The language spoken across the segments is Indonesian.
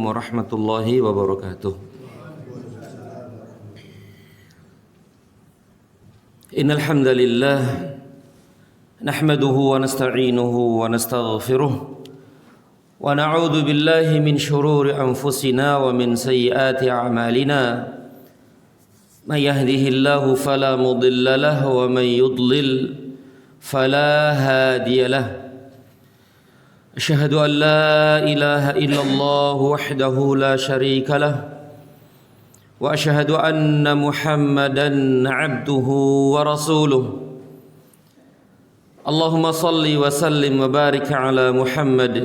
warahmatullahi wabarakatuh. Innal hamdalillah nahmaduhu wa nasta'inuhu wa nastaghfiruh wa na'udzu billahi min shururi anfusina wa min sayyiati a'malina. May yahdihillahu fala mudilla lahu wa may yudlil fala hadiya lahu. أشهد أن لا إله إلا الله وحده لا شريك له وأشهد أن محمدا عبده ورسوله اللهم صل وسلم وبارك على محمد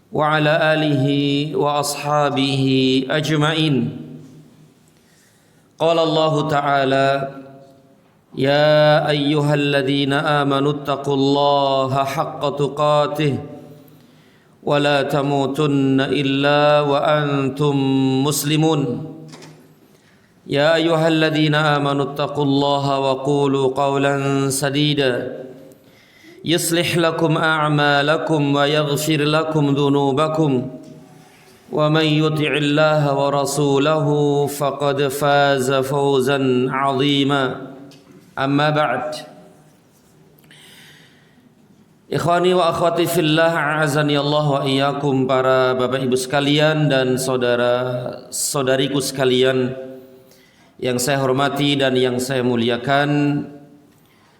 وعلى آله وأصحابه أجمعين. قال الله تعالى يا أيها الذين آمنوا اتقوا الله حق تقاته ولا تموتن إلا وأنتم مسلمون. يا أيها الذين آمنوا اتقوا الله وقولوا قولا سديدا يصلح لكم أعمالكم ويغفر لكم ذنوبكم ومن يطع الله ورسوله فقد فاز فوزا عظيما. Amma ba'd. Ikhwani wa akhwati fillah, a'azani Allah wa iyyakum, para bapak ibu sekalian dan saudara-saudariku sekalian yang saya hormati dan yang saya muliakan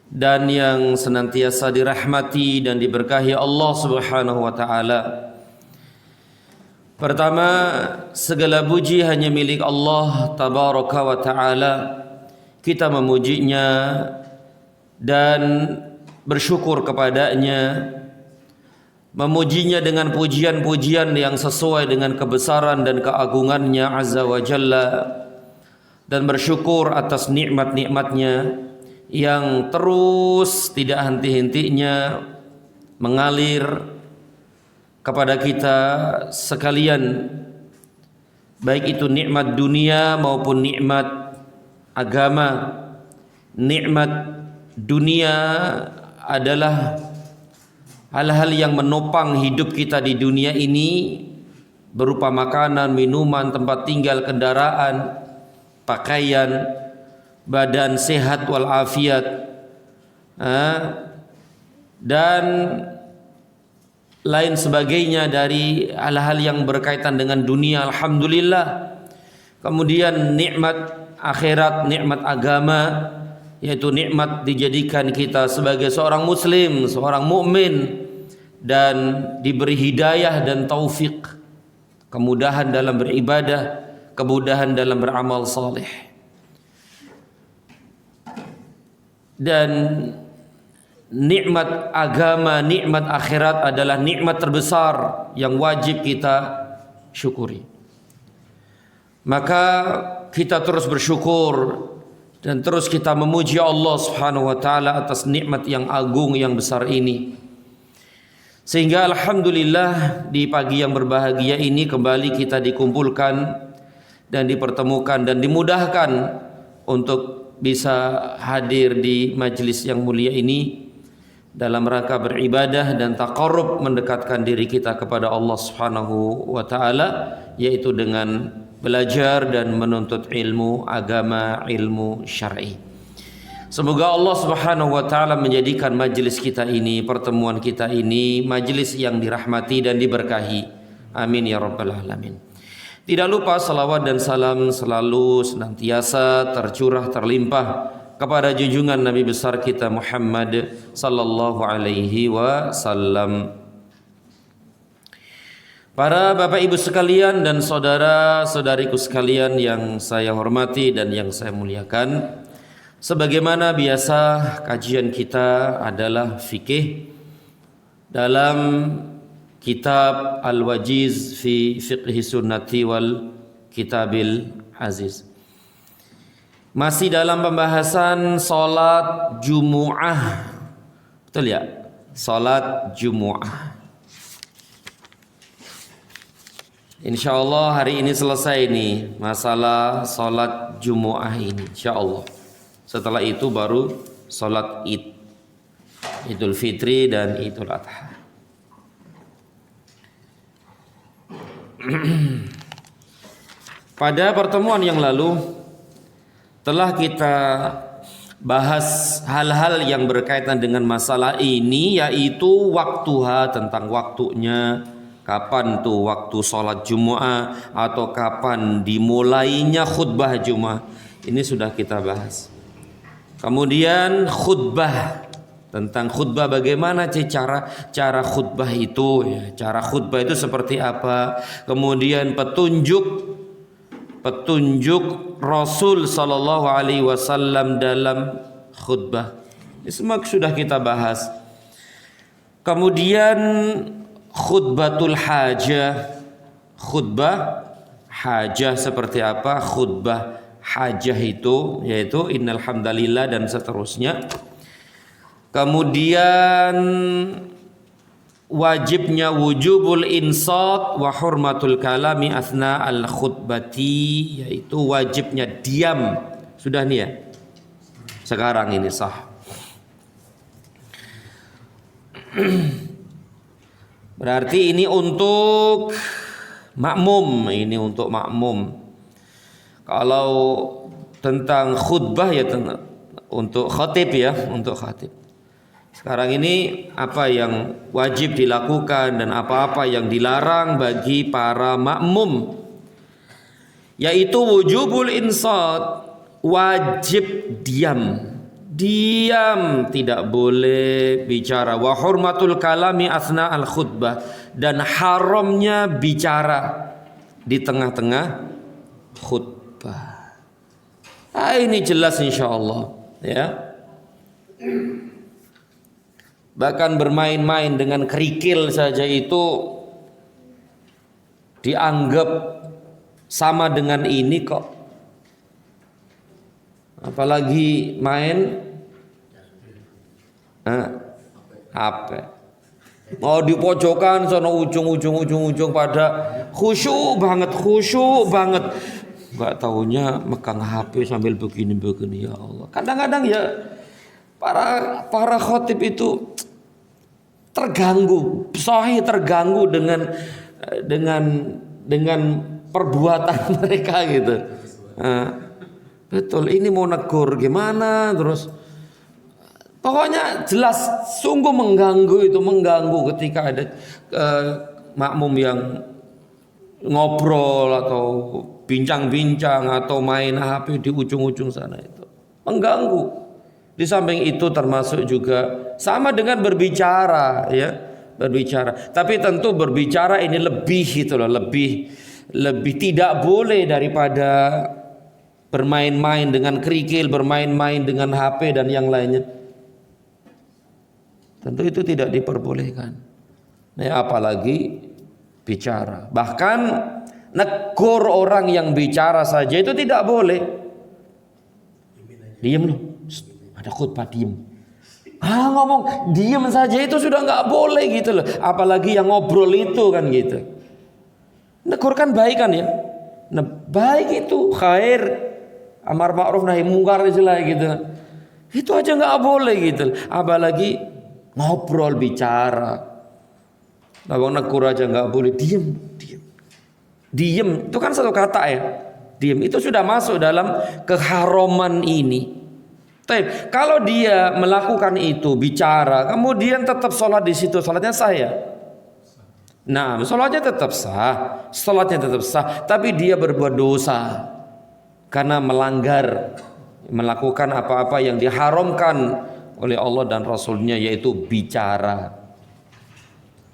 dan yang senantiasa dirahmati dan diberkahi Allah Subhanahu wa taala. Pertama, segala puji hanya milik Allah tabaraka wa taala. Kita memujinya dan bersyukur kepadanya, memujinya dengan pujian-pujian yang sesuai dengan kebesaran dan keagungannya azza wa jalla, dan bersyukur atas nikmat-nikmatnya yang terus tidak henti-hentinya mengalir kepada kita sekalian, baik itu nikmat dunia maupun nikmat agama. Nikmat dunia adalah hal-hal yang menopang hidup kita di dunia ini, berupa makanan, minuman, tempat tinggal, kendaraan, pakaian, badan sehat walafiat, dan lain sebagainya dari hal-hal yang berkaitan dengan dunia. Alhamdulillah. Kemudian nikmat akhirat, nikmat agama, yaitu nikmat dijadikan kita sebagai seorang muslim, seorang mukmin, dan diberi hidayah dan taufik, kemudahan dalam beribadah, kemudahan dalam beramal saleh. Dan nikmat agama, nikmat akhirat adalah nikmat terbesar yang wajib kita syukuri. Maka kita terus bersyukur dan terus kita memuji Allah Subhanahu wa taala atas nikmat yang agung yang besar ini. Sehingga alhamdulillah di pagi yang berbahagia ini kembali kita dikumpulkan dan dipertemukan dan dimudahkan untuk bisa hadir di majelis yang mulia ini dalam rangka beribadah dan taqarrub, mendekatkan diri kita kepada Allah Subhanahu wa taala, yaitu dengan belajar dan menuntut ilmu agama, ilmu syar'i. Semoga Allah Subhanahu wa taala menjadikan majelis kita ini, pertemuan kita ini, majelis yang dirahmati dan diberkahi. Amin ya rabbal alamin. Tidak lupa salawat dan salam selalu senantiasa tercurah terlimpah kepada junjungan Nabi besar kita Muhammad sallallahu alaihi wasallam. Para bapak ibu sekalian dan saudara-saudariku sekalian yang saya hormati dan yang saya muliakan, sebagaimana biasa kajian kita adalah fikih dalam kitab Al-Wajiz fi Fiqhi Sunnati wal Kitabil Aziz. Masih dalam pembahasan salat Jumu'ah. Betul ya? Salat Jumu'ah. InsyaAllah hari ini selesai nih masalah salat Jumu'ah ini, insyaAllah. Setelah itu baru salat Id, Idul Fitri dan Idul Adha. Pada pertemuan yang lalu telah kita bahas hal-hal yang berkaitan dengan masalah ini, yaitu waktuha, tentang waktunya, kapan tuh waktu sholat Jumu'ah atau kapan dimulainya khutbah Jumu'ah. Ini sudah kita bahas. Kemudian khutbah, tentang khutbah, bagaimana cara khutbah itu ya, cara khutbah itu seperti apa. Kemudian petunjuk Rasul sallallahu alaihi wasallam dalam khutbah. Ini semua sudah kita bahas. Kemudian khutbatul hajah. Khutbah hajah seperti apa? Khutbah hajah itu yaitu innal hamdalillah dan seterusnya. Kemudian wajibnya wujubul insat wa hurmatul kalami asna al khutbati, yaitu wajibnya diam. Sudah nih ya, sekarang ini sah. Berarti ini untuk makmum, ini untuk makmum. Kalau tentang khutbah ya untuk khatib ya, untuk khatib. Sekarang ini apa yang wajib dilakukan dan apa-apa yang dilarang bagi para makmum, yaitu wujubul insat, wajib diam, tidak boleh bicara. Wa hurmatul kalami asna al khutbah, dan haramnya bicara di tengah-tengah khutbah. Ini jelas insyaallah ya. Bahkan bermain-main dengan kerikil saja itu dianggap sama dengan ini kok. Apalagi main HP. Mau di pojokan sono ujung pada khusyuk banget. Enggak taunya megang HP sambil begini ya Allah. Kadang-kadang ya para khotib itu terganggu dengan perbuatan mereka gitu. Betul, ini mau negur gimana, terus pokoknya jelas sungguh mengganggu ketika ada makmum yang ngobrol atau bincang-bincang atau main HP di ujung-ujung sana, itu mengganggu. Di samping itu termasuk juga sama dengan berbicara ya, berbicara. Tapi tentu berbicara ini lebih gitu loh, lebih tidak boleh daripada bermain-main dengan kerikil, bermain-main dengan HP dan yang lainnya. Tentu itu tidak diperbolehkan. Nah, apalagi bicara. Bahkan negur orang yang bicara saja itu tidak boleh. Diam loh. Ada khutbah diem. Ngomong diem saja itu sudah nggak boleh gitu loh. Apalagi yang ngobrol itu kan gitu. Negur kan baik kan ya. Nah, baik itu khair, amar ma'ruf nahi mungkar istilah gitu. Itu aja nggak boleh gitu. Apalagi ngobrol bicara. Nah, negur aja nggak boleh. Diem itu kan satu kata ya. Diem itu sudah masuk dalam keharaman ini. Kalau dia melakukan itu, bicara, kemudian tetap sholat di situ, sholatnya sah ya? Nah, sholatnya tetap sah, tapi dia berbuat dosa karena melakukan apa-apa yang diharamkan oleh Allah dan Rasulnya, yaitu bicara.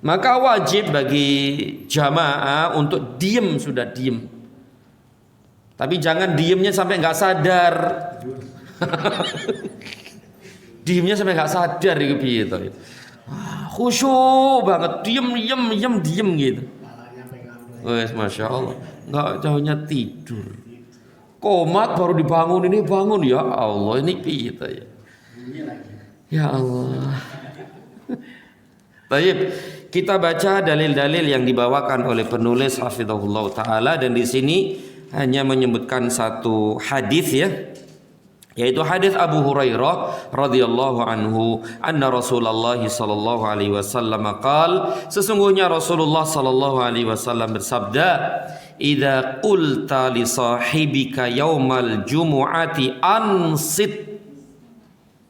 Maka wajib bagi jamaah untuk diem, sudah diem. Tapi jangan diemnya sampai nggak sadar. Diemnya sampai nggak sadar gitu. Khusyuk banget, diem gitu. Wes, masya Allah, nggak jauhnya tidur. Komat baru dibangun, ini bangun ya Allah, ini kita ya. Ya Allah. Baik, kita baca dalil-dalil yang dibawakan oleh penulis hafizahullah taala, dan di sini hanya menyebutkan satu hadis ya. yaitu hadis Abu Hurairah radhiyallahu anhu, anna Rasulullah sallallahu alaihi wasallam qaal, sesungguhnya Rasulullah sallallahu alaihi wasallam bersabda, idza qulta li sahibika yaumal jumu'ati ansit.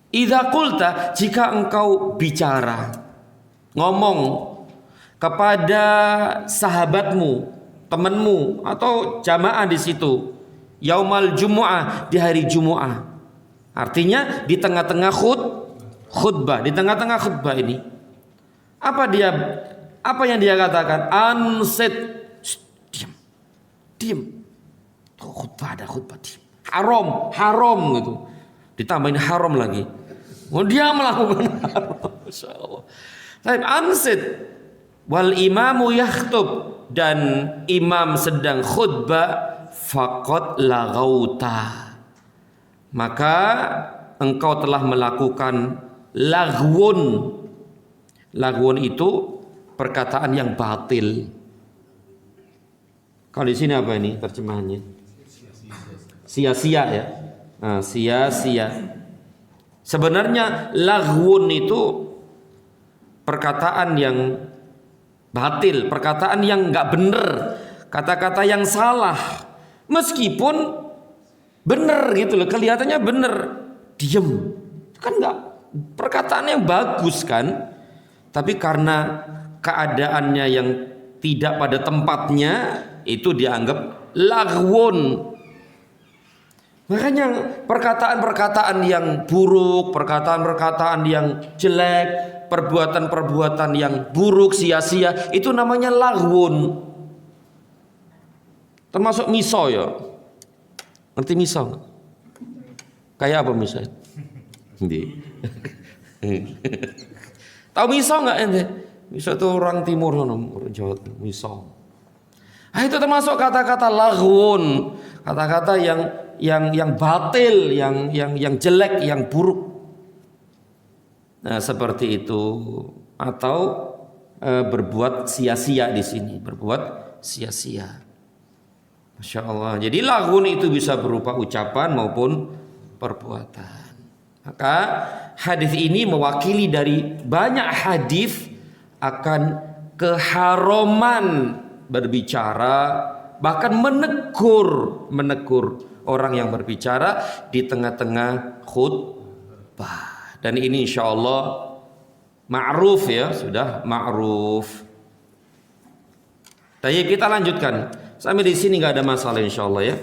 Idza qulta, jika engkau bicara, ngomong kepada sahabatmu, temanmu atau jamaah di situ, yaumal jumu'ah, di hari Jumu'ah. Artinya di tengah-tengah khutbah, di tengah-tengah khutbah ini. Apa yang dia katakan? Ansit. Diam. Khutbah, ada khutbah, diam. Haram gitu. Ditambahin haram lagi. Dia melakukan haram. Masyaallah. Baik, ansit. Wal imamu yakhtub, dan imam sedang khutbah, faqad laghauta, maka engkau telah melakukan laghwun. Laghwun itu perkataan yang batil. Kalau di sini apa ini terjemahannya? Sia-sia ya. Nah, sia-sia. Sebenarnya laghwun itu perkataan yang batil, perkataan yang enggak benar, kata-kata yang salah. Meskipun benar gitu loh, kelihatannya benar, diem, kan enggak perkataan yang bagus kan, tapi karena keadaannya yang tidak pada tempatnya, itu dianggap laghwun. Makanya perkataan-perkataan yang buruk, perkataan-perkataan yang jelek, perbuatan-perbuatan yang buruk, sia-sia, itu namanya laghwun. Termasuk miso ya. Ngerti miso nggak? Kayak apa miso? Tahu miso nggak ente? Miso itu orang timur, orang Jawa, miso. Ah, itu termasuk kata-kata laghwun, kata-kata yang batil, yang jelek, yang buruk. Nah, seperti itu. Atau berbuat sia-sia di sini, berbuat sia-sia. Masya Allah. Jadi laghwun itu bisa berupa ucapan maupun perbuatan. Maka hadis ini mewakili dari banyak hadis akan keharaman berbicara, bahkan menegur orang yang berbicara di tengah-tengah khutbah. Dan ini insya Allah ma'ruf ya, sudah ma'ruf. Tapi kita lanjutkan. Sampai di sini nggak ada masalah insya Allah ya.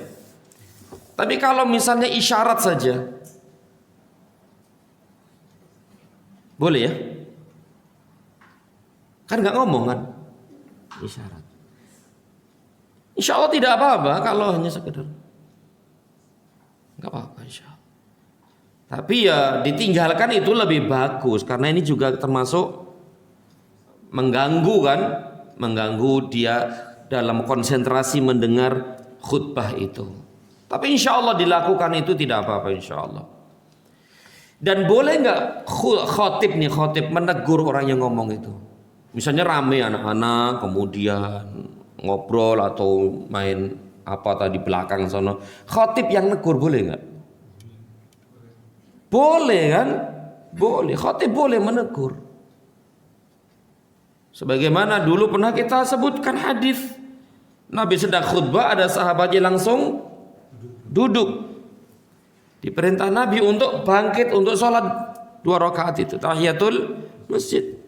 Tapi kalau misalnya isyarat saja, boleh ya? Kan nggak ngomong kan? Isyarat. Insya Allah tidak apa-apa kalau hanya sekedar. Nggak apa-apa insya Allah. Tapi ya ditinggalkan itu lebih bagus, karena ini juga termasuk mengganggu kan, mengganggu dia dalam konsentrasi mendengar khutbah itu. Tapi insya Allah dilakukan itu tidak apa-apa insya Allah. Dan boleh nggak khotib menegur orang yang ngomong itu? Misalnya rame anak-anak, kemudian ngobrol atau main apa tadi belakang sana. Khotib yang negur boleh nggak? Boleh kan? Boleh. Khotib boleh menegur. Sebagaimana dulu pernah kita sebutkan hadis, Nabi sedang khutbah, ada sahabatnya langsung duduk. Diperintah Nabi untuk bangkit untuk sholat 2 rakaat itu, tahiyatul masjid.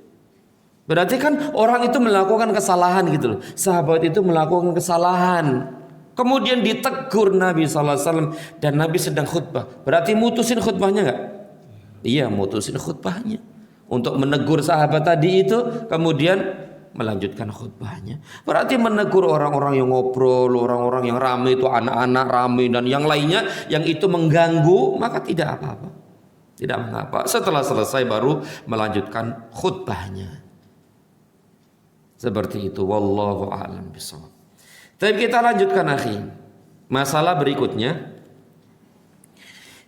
Berarti kan orang itu melakukan kesalahan gitu loh. Sahabat itu melakukan kesalahan. Kemudian ditegur Nabi SAW dan Nabi sedang khutbah. Berarti mutusin khutbahnya enggak? Iya, mutusin khutbahnya. Untuk menegur sahabat tadi itu, kemudian melanjutkan khutbahnya. Berarti menegur orang-orang yang ngobrol, orang-orang yang ramai itu, anak-anak ramai dan yang lainnya yang itu mengganggu, maka tidak apa-apa. Tidak mengapa. Setelah selesai baru melanjutkan khutbahnya. Seperti itu. Wallahu a'lam bishawab. Tapi kita lanjutkan akhi. Masalah berikutnya.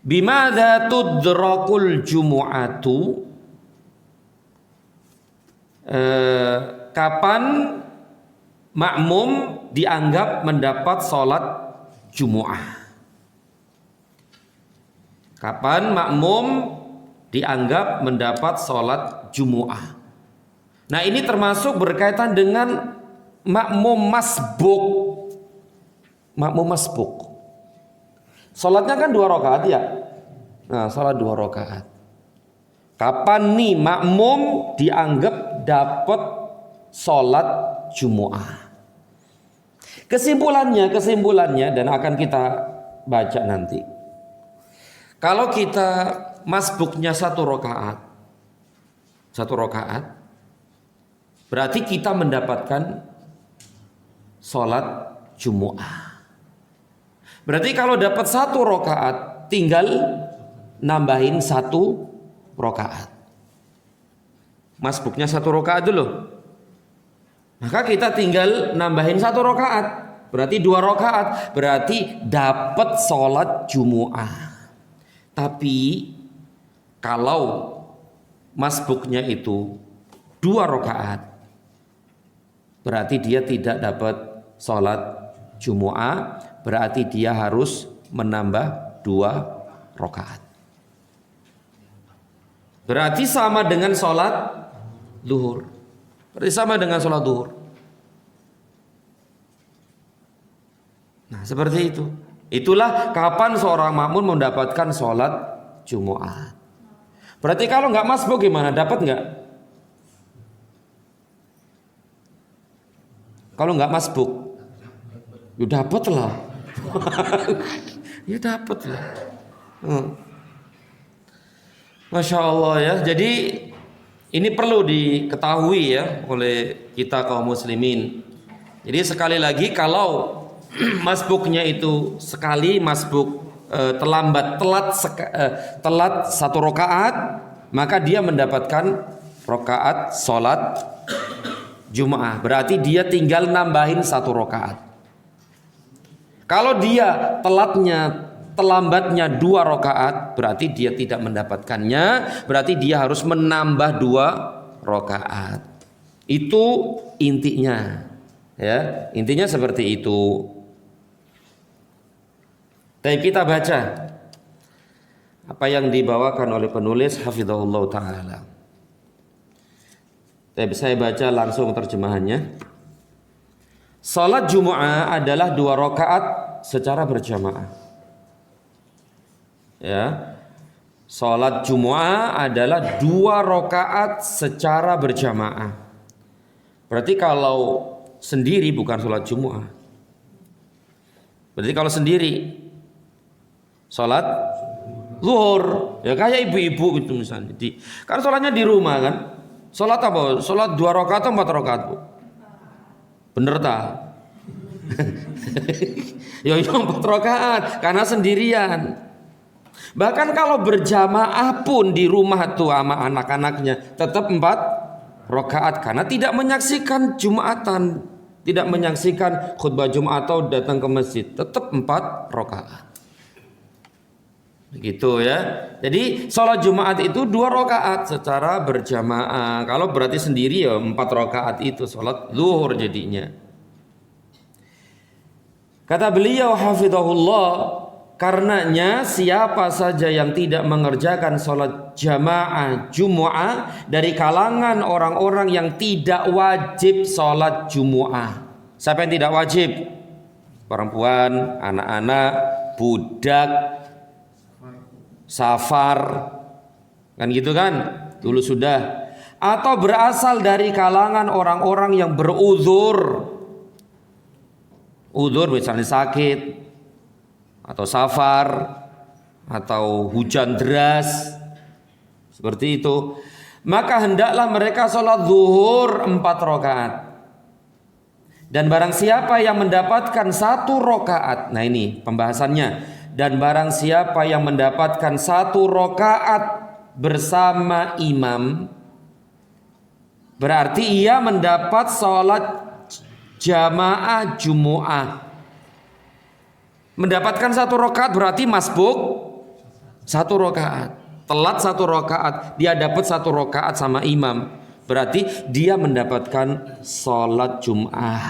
Bimadza tudrakul jumu'atu? Kapan makmum dianggap mendapat sholat Jumu'ah? Kapan makmum dianggap mendapat sholat Jumu'ah. Nah ini termasuk berkaitan dengan makmum masbuk. Makmum masbuk. Sholatnya kan 2 rakaat ya. Nah sholat 2 rakaat. Kapan nih makmum dianggap dapat sholat Jumu'ah? Kesimpulannya dan akan kita baca nanti. Kalau kita masbuknya 1 rakaat, berarti kita mendapatkan sholat Jumu'ah. Berarti kalau dapat 1 rakaat, tinggal nambahin 1 rakaat. Masbuknya 1 rakaat dulu. Maka kita tinggal nambahin 1 rakaat, berarti 2 rakaat, berarti dapat sholat Jumu'ah. Tapi kalau masbuknya itu 2 rakaat, berarti dia tidak dapat sholat Jumu'ah, berarti dia harus menambah 2 rakaat. Berarti sama dengan sholat zuhur. Berarti sama dengan sholat zuhur. Nah seperti itu. Itulah kapan seorang makmum mendapatkan sholat Jumu'ah. Berarti kalau nggak masbuk gimana? Dapat nggak? Kalau nggak masbuk, ya dapat lah. Ya dapat lah. Masya Allah ya. Jadi ini perlu diketahui ya oleh kita kaum muslimin. Jadi sekali lagi kalau masbuknya itu sekali masbuk telat 1 rakaat, maka dia mendapatkan rakaat sholat Jumu'ah. Berarti dia tinggal nambahin 1 rakaat. Kalau dia terlambatnya 2 rakaat, berarti dia tidak mendapatkannya, berarti dia harus menambah 2 rakaat. Itu intinya. Ya, intinya seperti itu. Tapi kita baca apa yang dibawakan oleh penulis hafizahullah ta'ala. Tapi saya baca langsung terjemahannya. Salat Jumu'ah adalah 2 rakaat secara berjamaah. Ya. Salat Jumu'ah adalah 2 rakaat secara berjamaah. Berarti kalau sendiri bukan salat Jumu'ah. Berarti kalau sendiri salat zuhur, ya kayak ibu-ibu gitu misalnya. Kan salatnya di rumah kan. Salat apa? Salat 2 rakaat atau 4 rakaat, Bu? Bener tak? Ya itu 4 rakaat karena sendirian. Bahkan kalau berjamaah pun di rumah tuh sama anak-anaknya tetap 4 rakaat karena tidak menyaksikan Jumatan, tidak menyaksikan khutbah Jumat atau datang ke masjid, tetap 4 rakaat. Begitu ya. Jadi sholat Jumat itu 2 rakaat secara berjamaah. Kalau berarti sendiri ya 4 rakaat itu sholat zuhur jadinya. Kata beliau hafizahullah, karenanya siapa saja yang tidak mengerjakan sholat jamaah Jumu'ah dari kalangan orang-orang yang tidak wajib sholat Jumu'ah. Siapa yang tidak wajib? Perempuan, anak-anak, budak, safar, kan gitu kan? Dulu sudah. Atau berasal dari kalangan orang-orang yang beruzur. Uzur misalnya sakit, atau safar, atau hujan deras, seperti itu. Maka hendaklah mereka sholat zuhur 4 rakaat. Dan barang siapa yang mendapatkan 1 rakaat, nah ini pembahasannya. Dan barang siapa yang mendapatkan 1 rakaat bersama imam, berarti ia mendapat sholat jamaah Jumu'ah. Mendapatkan 1 rakaat berarti masbuk 1 rakaat. Telat 1 rakaat, dia dapat 1 rakaat sama imam. Berarti dia mendapatkan sholat Jum'ah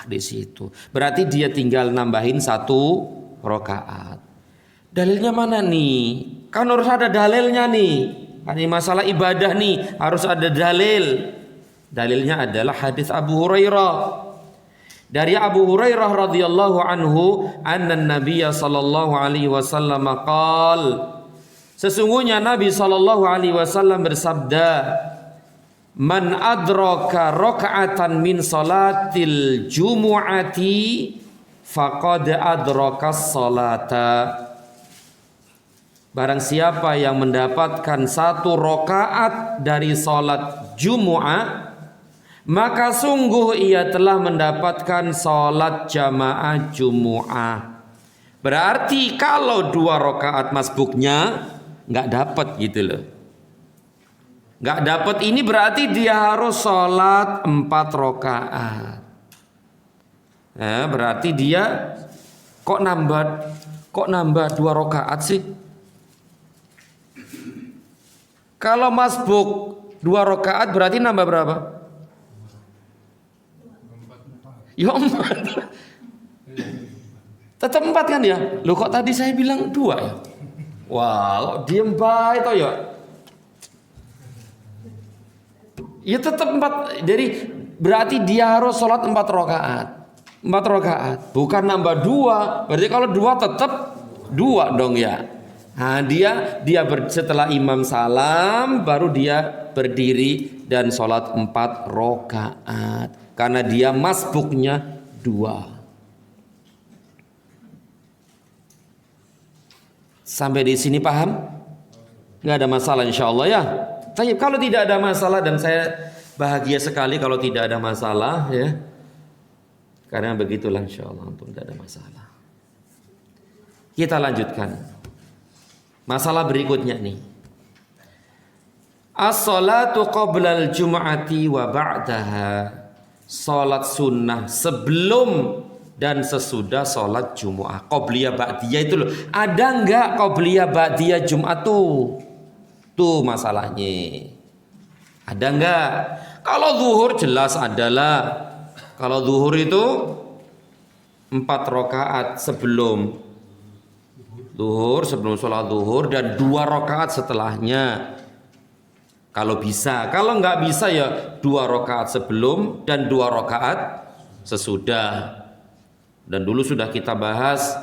di situ. Berarti dia tinggal nambahin 1 rakaat. Dalilnya mana nih? Kan harus ada dalilnya nih. Ini masalah ibadah nih, harus ada dalil. Dalilnya adalah hadis Abu Hurairah. Dari Abu Hurairah radhiyallahu anhu, anna Nabiyya sallallahu alaihi wasallam qaal, sesungguhnya Nabi sallallahu alaihi wasallam bersabda, man adraka raka'atan min salatil jumu'ati faqad adraka salata. Barang siapa yang mendapatkan satu rakaat dari salat Jumu'ah, maka sungguh ia telah mendapatkan salat jamaah Jumu'ah. Berarti kalau 2 rakaat masbuknya nggak dapat gitu loh. Nggak dapat ini berarti dia harus salat 4 rakaat. Berarti dia kok nambah 2 rakaat sih? Kalau masbuk 2 rakaat berarti nambah berapa? Ya 4. Tetap 4 kan ya? Loh kok tadi saya bilang 2 ya? Wah, diem baik toh ya. Ya tetap 4. Jadi berarti dia harus sholat 4 rakaat. 4 rakaat, bukan nambah 2. Berarti kalau 2 tetap 2 dong ya. Nah, dia setelah imam salam baru dia berdiri dan sholat 4 rakaat karena dia masbuknya 2. Sampai di sini paham? Nggak ada masalah insya Allah ya. Tapi kalau tidak ada masalah, dan saya bahagia sekali kalau tidak ada masalah ya, karena begitulah insya Allah untuk tidak ada masalah. Kita lanjutkan. Masalah berikutnya nih. As-salatu qoblal jum'ati wa ba'daha. Salat sunnah sebelum dan sesudah salat Jumu'ah. Qobliyah ba'diyah itu loh. Ada enggak qobliyah ba'diyah Jum'ah tuh? Tuh masalahnya. Ada enggak? Kalau zuhur jelas adalah. Kalau zuhur itu 4 rakaat sebelum zuhur, sebelum sholat zuhur, dan 2 rakaat setelahnya. Kalau bisa, kalau nggak bisa ya 2 rakaat sebelum dan 2 rakaat sesudah. Dan dulu sudah kita bahas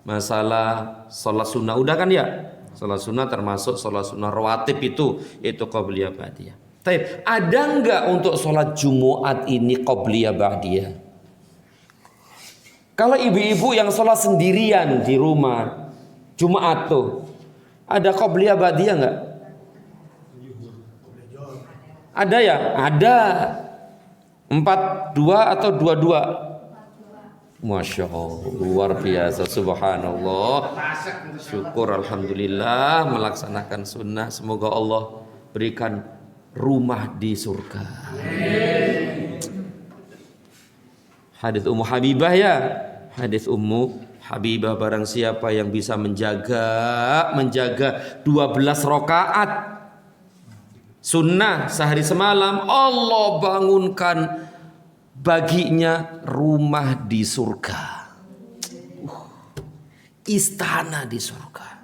masalah sholat sunnah, udah kan ya? Sholat sunnah termasuk sholat sunnah rawatib itu qobliyah ba'diyah. Tapi ada nggak untuk sholat Jumat ini qobliyah ba'diyah? Kalau ibu-ibu yang sholat sendirian di rumah Jumat tuh, ada qobliyah ba'diyah enggak? Ada ya? Ada. 4-2 atau 2-2? Masya Allah, luar biasa, subhanallah. Syukur alhamdulillah melaksanakan sunnah. Semoga Allah berikan rumah di surga. Hadis Ummu Habibah ya. Hadis Ummu Habibah, barang siapa yang bisa menjaga 12 rakaat sunnah sehari semalam, Allah bangunkan baginya rumah di surga, istana di surga.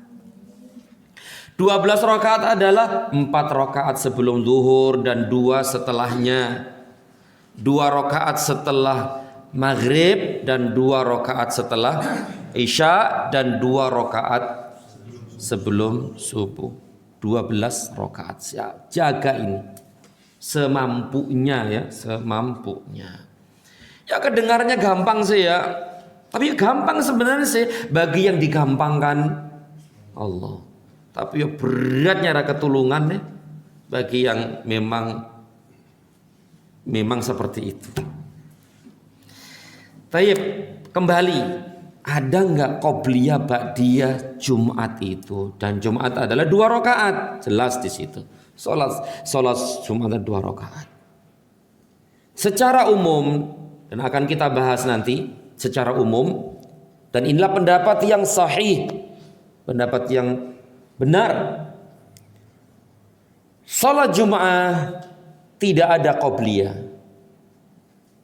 12 rakaat adalah 4 rakaat sebelum zuhur dan 2 setelahnya, 2 rakaat setelah maghrib dan 2 rakaat setelah isya, dan 2 rakaat sebelum subuh. 12 rakaat. Jaga ini semampunya ya, semampunya. Ya kedengarannya gampang sih ya, tapi gampang sebenarnya sih bagi yang digampangkan Allah. Tapi ya berat nyara ketulungan ya bagi yang memang seperti itu. Taib, kembali, ada nggak qobliyah ba'diyah Jumat itu? Dan Jumat adalah 2 rakaat, jelas di situ. Salat Jumat ada 2 rakaat. Secara umum, dan akan kita bahas nanti secara umum, dan inilah pendapat yang sahih, pendapat yang benar. Salat Jumat tidak ada qobliyah,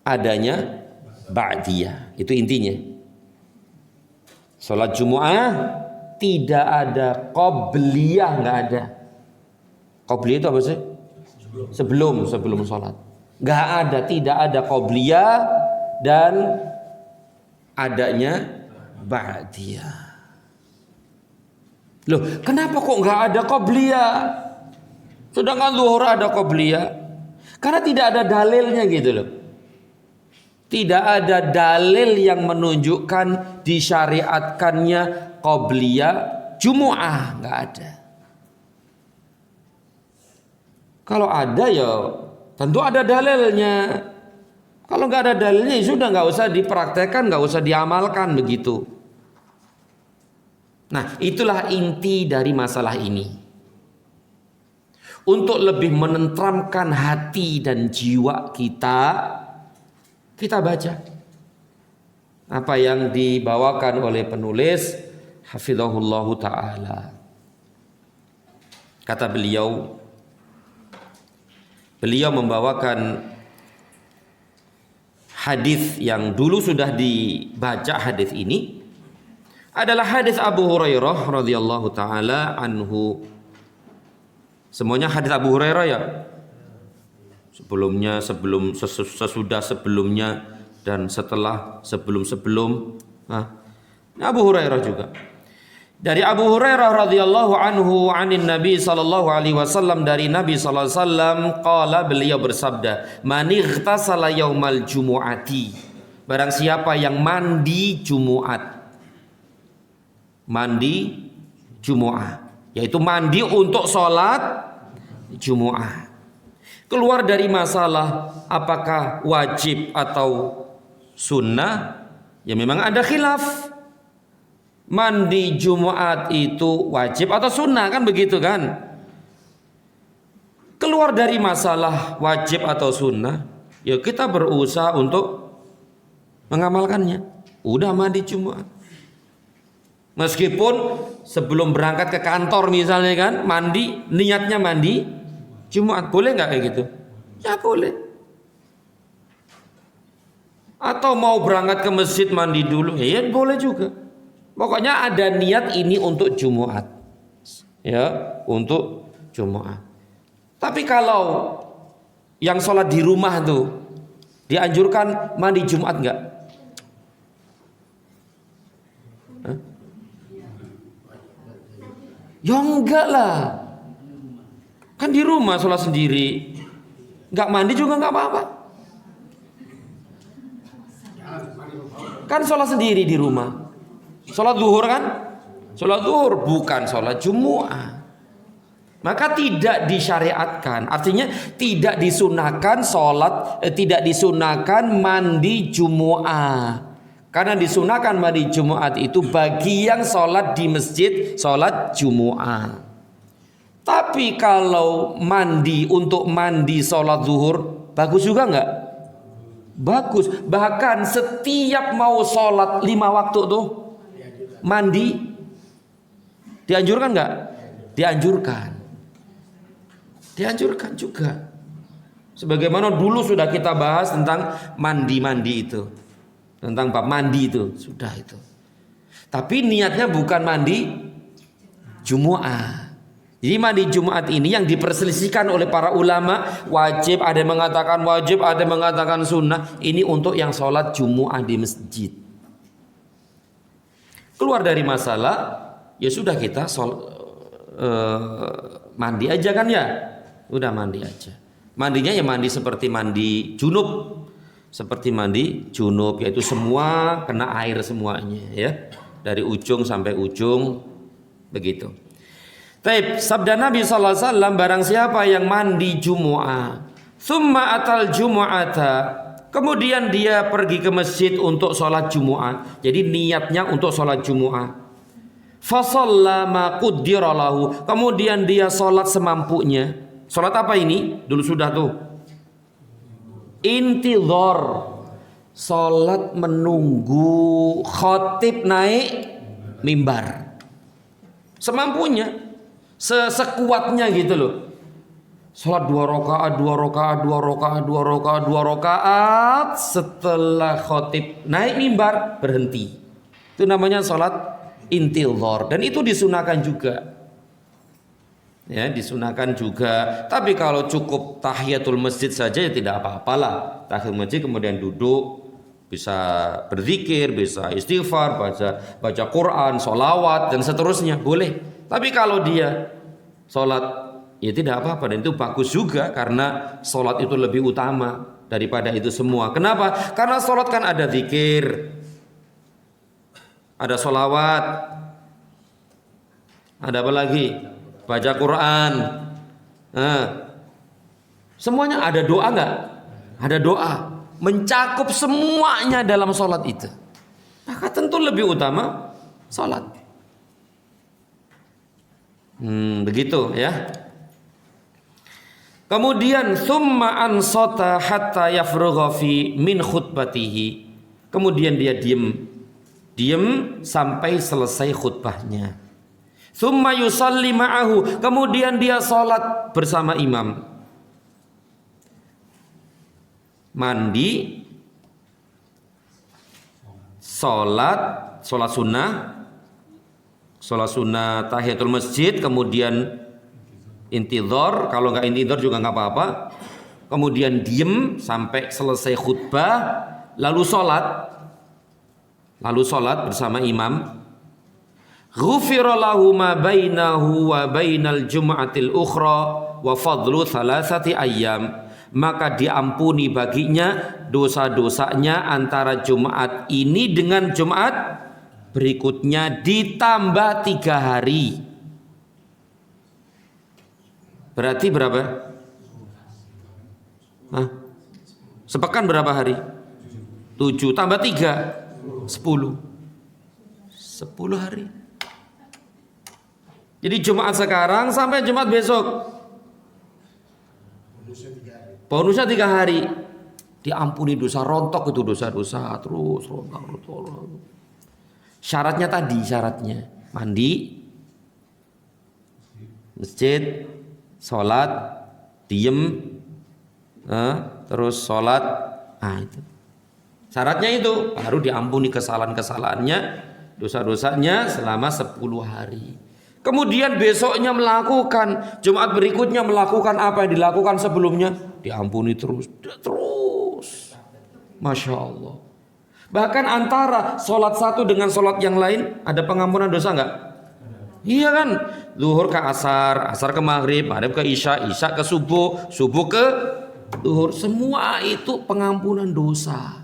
adanya ba'diyah. Itu intinya. Salat Jumu'ah tidak ada qobliyah, nggak ada. Qobliyah itu apa sih? Sebelum sholat. Nggak ada, tidak ada qobliyah dan adanya ba'diyah. Loh, kenapa kok nggak ada qobliyah? Sedangkan zuhur ada qobliyah. Karena tidak ada dalilnya gitu loh. Tidak ada dalil yang menunjukkan disyariatkannya qobliyah Jumu'ah, nggak ada. Kalau ada ya tentu ada dalilnya. Kalau nggak ada dalilnya ya sudah, nggak usah dipraktekkan, nggak usah diamalkan begitu. Nah, itulah inti dari masalah ini. Untuk lebih menenteramkan hati dan jiwa kita baca apa yang dibawakan oleh penulis hafizahullahu ta'ala. Kata beliau membawakan hadis yang dulu sudah dibaca. Hadis ini adalah hadis Abu Hurairah radhiyallahu taala anhu. Semuanya hadis Abu Hurairah ya. Sebelumnya, sesudah sebelumnya, dan setelah sebelum. Abu Hurairah juga. Dari Abu Hurairah radhiyallahu anhu anin Nabi sallallahu alaihi wasallam, dari Nabi sallallahu alaihi wasallam qala, beliau bersabda, "Man ightasala yaumal jumu'ati." Barang siapa yang mandi Jumat. Mandi Jumu'ah, yaitu mandi untuk sholat Jumu'ah. Keluar dari masalah apakah wajib atau sunnah, ya memang ada khilaf. Mandi Jumat itu wajib atau sunnah, kan begitu kan? Keluar dari masalah wajib atau sunnah, ya kita berusaha untuk mengamalkannya. Udah mandi Jumat, meskipun sebelum berangkat ke kantor misalnya kan, mandi, niatnya mandi Jumat, boleh nggak kayak gitu? Ya boleh. Atau mau berangkat ke masjid mandi dulu, ya boleh juga. Pokoknya ada niat ini untuk Jumat, ya untuk Jumat. Tapi kalau yang sholat di rumah tuh dianjurkan mandi Jumat nggak? Ya enggak lah. Kan di rumah sholat sendiri, nggak mandi juga nggak apa-apa. Kan sholat sendiri di rumah. Sholat zuhur kan? Sholat zuhur bukan sholat Jumu'ah. Maka tidak disyariatkan. Artinya tidak disunahkan tidak disunahkan mandi Jumu'ah. Karena disunahkan mandi Jumat itu bagi yang sholat di masjid, sholat Jumu'ah. Tapi kalau mandi untuk mandi sholat zuhur, bagus juga nggak? Bagus. Bahkan setiap mau sholat 5 waktu tuh mandi, dianjurkan nggak? Dianjurkan. Dianjurkan juga. Sebagaimana dulu sudah kita bahas tentang mandi-mandi itu, tentang bab mandi itu, sudah itu. Tapi niatnya bukan mandi Jumu'ah. Jadi mandi Jumat ini yang diperselisihkan oleh para ulama, wajib, ada yang mengatakan wajib, ada yang mengatakan sunnah. Ini untuk yang sholat Jumu'ah di masjid. Keluar dari masalah, ya sudah kita mandi aja kan ya. Udah mandi aja. Mandinya ya mandi seperti mandi junub. Seperti mandi junub, yaitu semua kena air semuanya ya. Dari ujung sampai ujung begitu. Taib, sabda Nabi sallallahu alaihi wasallam, barang siapa yang mandi Jumu'ah, tsumma atal Jumu'ata, kemudian dia pergi ke masjid untuk sholat Jumu'ah. Jadi niatnya untuk sholat Jumu'ah. Fa shalla ma qaddara lahu, kemudian dia sholat semampunya. Sholat apa ini? Dulu sudah tuh. Intidhar, sholat menunggu khatib naik mimbar. Semampunya. Sekuatnya gitu loh. Sholat 2 rakaat, setelah khotib naik mimbar berhenti. Itu namanya sholat intidhar, dan itu disunahkan juga. Ya, disunahkan juga. Tapi kalau cukup tahiyatul masjid saja ya tidak apa-apalah. Tahiyatul masjid kemudian duduk, bisa berzikir, bisa istighfar, baca Quran, sholawat dan seterusnya, boleh. Tapi kalau dia sholat, ya tidak apa-apa, dan itu bagus juga karena sholat itu lebih utama daripada itu semua. Kenapa? Karena sholat kan ada zikir, ada sholawat, ada apa lagi? Baca Quran. Nah, semuanya ada doa nggak? Ada doa, mencakup semuanya dalam sholat itu. Maka tentu lebih utama sholat. Begitu ya. Kemudian summa ansata hatta yafrugha fi min khutbatihi. Kemudian dia diam sampai selesai khutbahnya. Summa yusalli ma'ahu. Kemudian dia sholat bersama imam. Mandi, sholat sunnah tahiyatul masjid, kemudian intidhar, kalau nggak intidhar juga nggak apa-apa. Kemudian diem sampai selesai khutbah, lalu sholat bersama imam. Ghufira lahu ma bainahu wa bainal jum'atil ukhra wa fadlu thalathati ayyam. Maka diampuni baginya dosa-dosanya antara Jumat ini dengan Jumat berikutnya ditambah 3 hari. Berarti berapa? Sepekan berapa hari? 7 tambah 3 10 hari. Jadi Jumat sekarang sampai Jumat besok, bonusnya 3 hari. Diampuni dosa, rontok itu dosa-dosa terus rontok. Syaratnya mandi, masjid, sholat, diem, terus sholat. Itu syaratnya, itu baru diampuni kesalahan-kesalahannya, dosa-dosanya selama 10 hari. Kemudian besoknya melakukan, Jumat berikutnya melakukan apa yang dilakukan sebelumnya, diampuni terus. Masya Allah. Bahkan antara sholat satu dengan sholat yang lain ada pengampunan dosa nggak? Iya kan? Zuhur ke asar, asar ke maghrib, maghrib ke isya, isya ke subuh, subuh ke zuhur. Semua itu pengampunan dosa.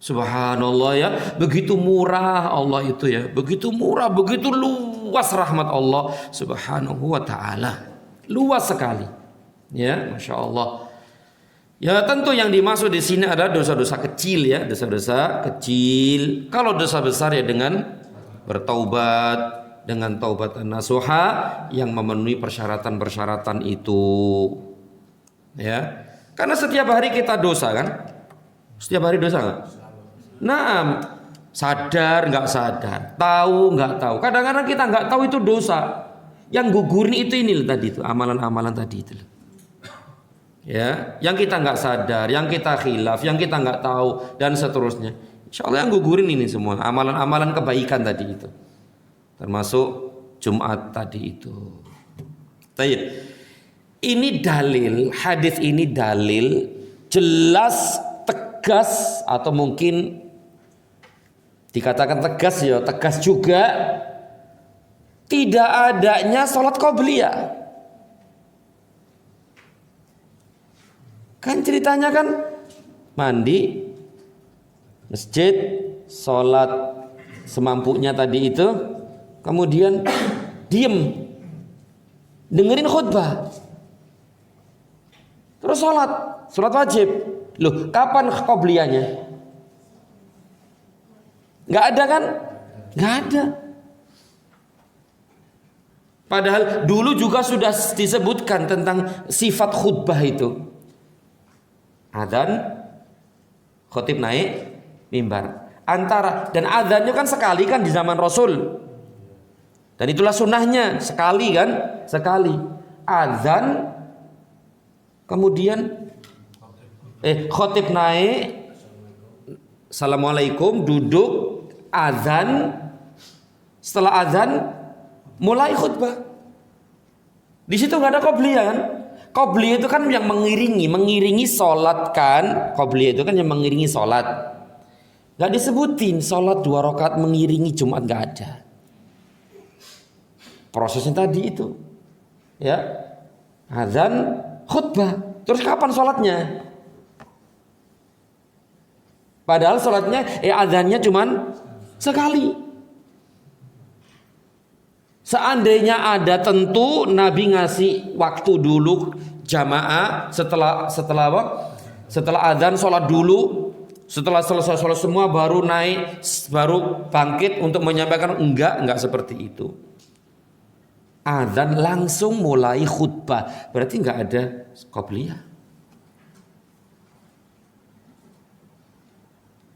Subhanallah ya, begitu murah Allah itu ya, begitu murah, begitu luas rahmat Allah subhanahu wa ta'ala, luas sekali ya, Masya Allah. Ya tentu yang dimaksud di sini adalah dosa-dosa kecil ya, dosa-dosa kecil. Kalau dosa besar ya dengan bertaubat, dengan taubatan nasuha yang memenuhi persyaratan-persyaratan itu ya. Karena setiap hari kita dosa kan, setiap hari dosa nggak? Nah, sadar nggak sadar, tahu nggak tahu. Kadang-kadang kita nggak tahu itu dosa. Yang gugurin itu ini tadi itu amalan-amalan tadi itu. Ya, yang kita nggak sadar, yang kita khilaf, yang kita nggak tahu dan seterusnya. Insya Allah yang gugurin ini semua amalan-amalan kebaikan tadi itu, termasuk Jumat tadi itu. Baik. Ini dalil, hadis ini dalil jelas, tegas, atau mungkin dikatakan tegas ya, tegas juga tidak adanya sholat qobliyah. Kan ceritanya kan mandi, masjid, sholat semampunya tadi itu, kemudian diem dengerin khutbah, terus sholat wajib. Loh, kapan qobliyahnya? Nggak ada kan? Nggak ada. Padahal dulu juga sudah disebutkan tentang sifat khutbah itu. Adzan, khotib naik mimbar. Dan adzannya kan sekali kan di zaman Rasul. Dan itulah sunnahnya, sekali kan? Sekali. Adzan, kemudian khotib naik, assalamualaikum, duduk, azan, Setelah azan mulai khutbah. Di situ nggak ada qobliyah kan? Qobliyah itu kan yang mengiringi sholat kan? Qobliyah itu kan yang mengiringi sholat. Nggak disebutin sholat 2 rakaat mengiringi Jumat, nggak ada. Prosesnya tadi itu, ya, azan, khutbah. Terus kapan sholatnya? Padahal sholatnya, azannya cuman sekali. Seandainya ada, tentu Nabi ngasih waktu dulu jamaah setelah apa? Setelah azan sholat dulu, setelah selesai sholat semua baru naik, baru bangkit untuk menyampaikan. Enggak seperti itu. Azan langsung mulai khutbah, berarti enggak ada qobliyah.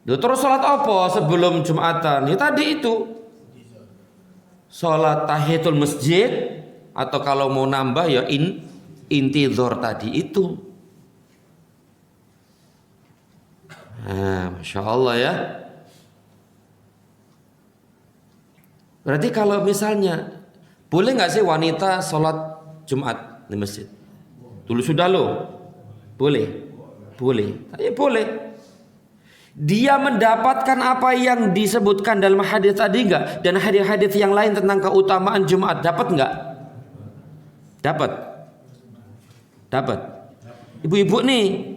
Terus sholat apa sebelum Jumatan? Ya tadi itu. Sholat tahiyatul masjid, atau kalau mau nambah ya intidhar tadi itu. Masya Allah ya. Berarti kalau misalnya boleh nggak sih wanita sholat Jumat di masjid? Dulu sudah loh. Boleh. Tapi boleh. Dia mendapatkan apa yang disebutkan dalam hadis tadi enggak? Dan hadis-hadis yang lain tentang keutamaan Jumat, dapat enggak? Dapat. Ibu-ibu nih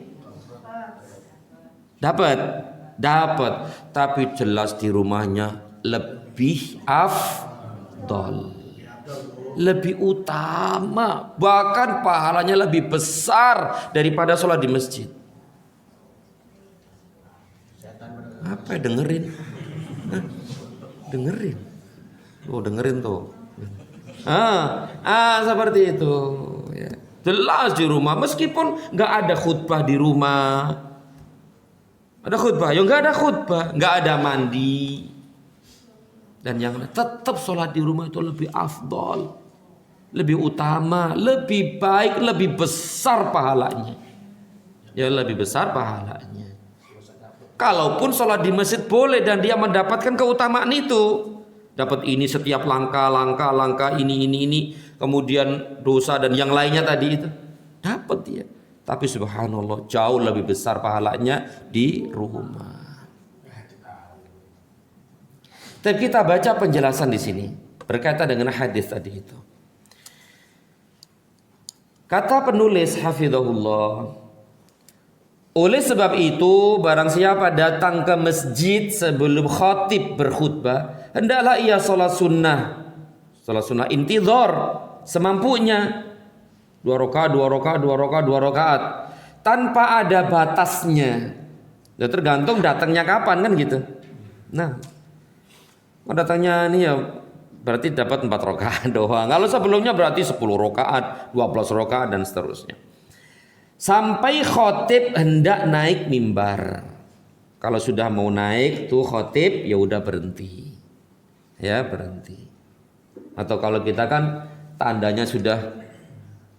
dapat. Tapi jelas di rumahnya lebih afdol, lebih utama, bahkan pahalanya lebih besar daripada sholat di masjid. Apa ya, dengerin? Dengerin tuh. Seperti itu. Ya. Jelas di rumah, meskipun nggak ada khutbah di rumah. Ada khutbah, ya nggak ada khutbah, nggak ada mandi. Dan yang tetap sholat di rumah itu lebih afdol, lebih utama, lebih baik, lebih besar pahalanya. Ya lebih besar pahalanya. Kalaupun sholat di masjid boleh dan dia mendapatkan keutamaan itu, dapat ini setiap langkah ini, kemudian dosa dan yang lainnya tadi itu dapat dia. Tapi subhanallah jauh lebih besar pahalanya di rumah. Tapi kita baca penjelasan di sini berkaitan dengan hadis tadi itu. Kata penulis hafizahullah, oleh sebab itu, barang siapa datang ke masjid sebelum khatib berkhutbah, hendaklah ia sholat sunnah intidhar semampunya, 2 rakaat tanpa ada batasnya. Ya tergantung datangnya kapan kan gitu. Nah, datangnya ini ya berarti dapat 4 rakaat doang. Kalau sebelumnya berarti 10 rakaat, 12 rakaat dan seterusnya. Sampai khotib hendak naik mimbar. Kalau sudah mau naik tuh khotib, ya udah berhenti. Ya berhenti. Atau kalau kita kan tandanya sudah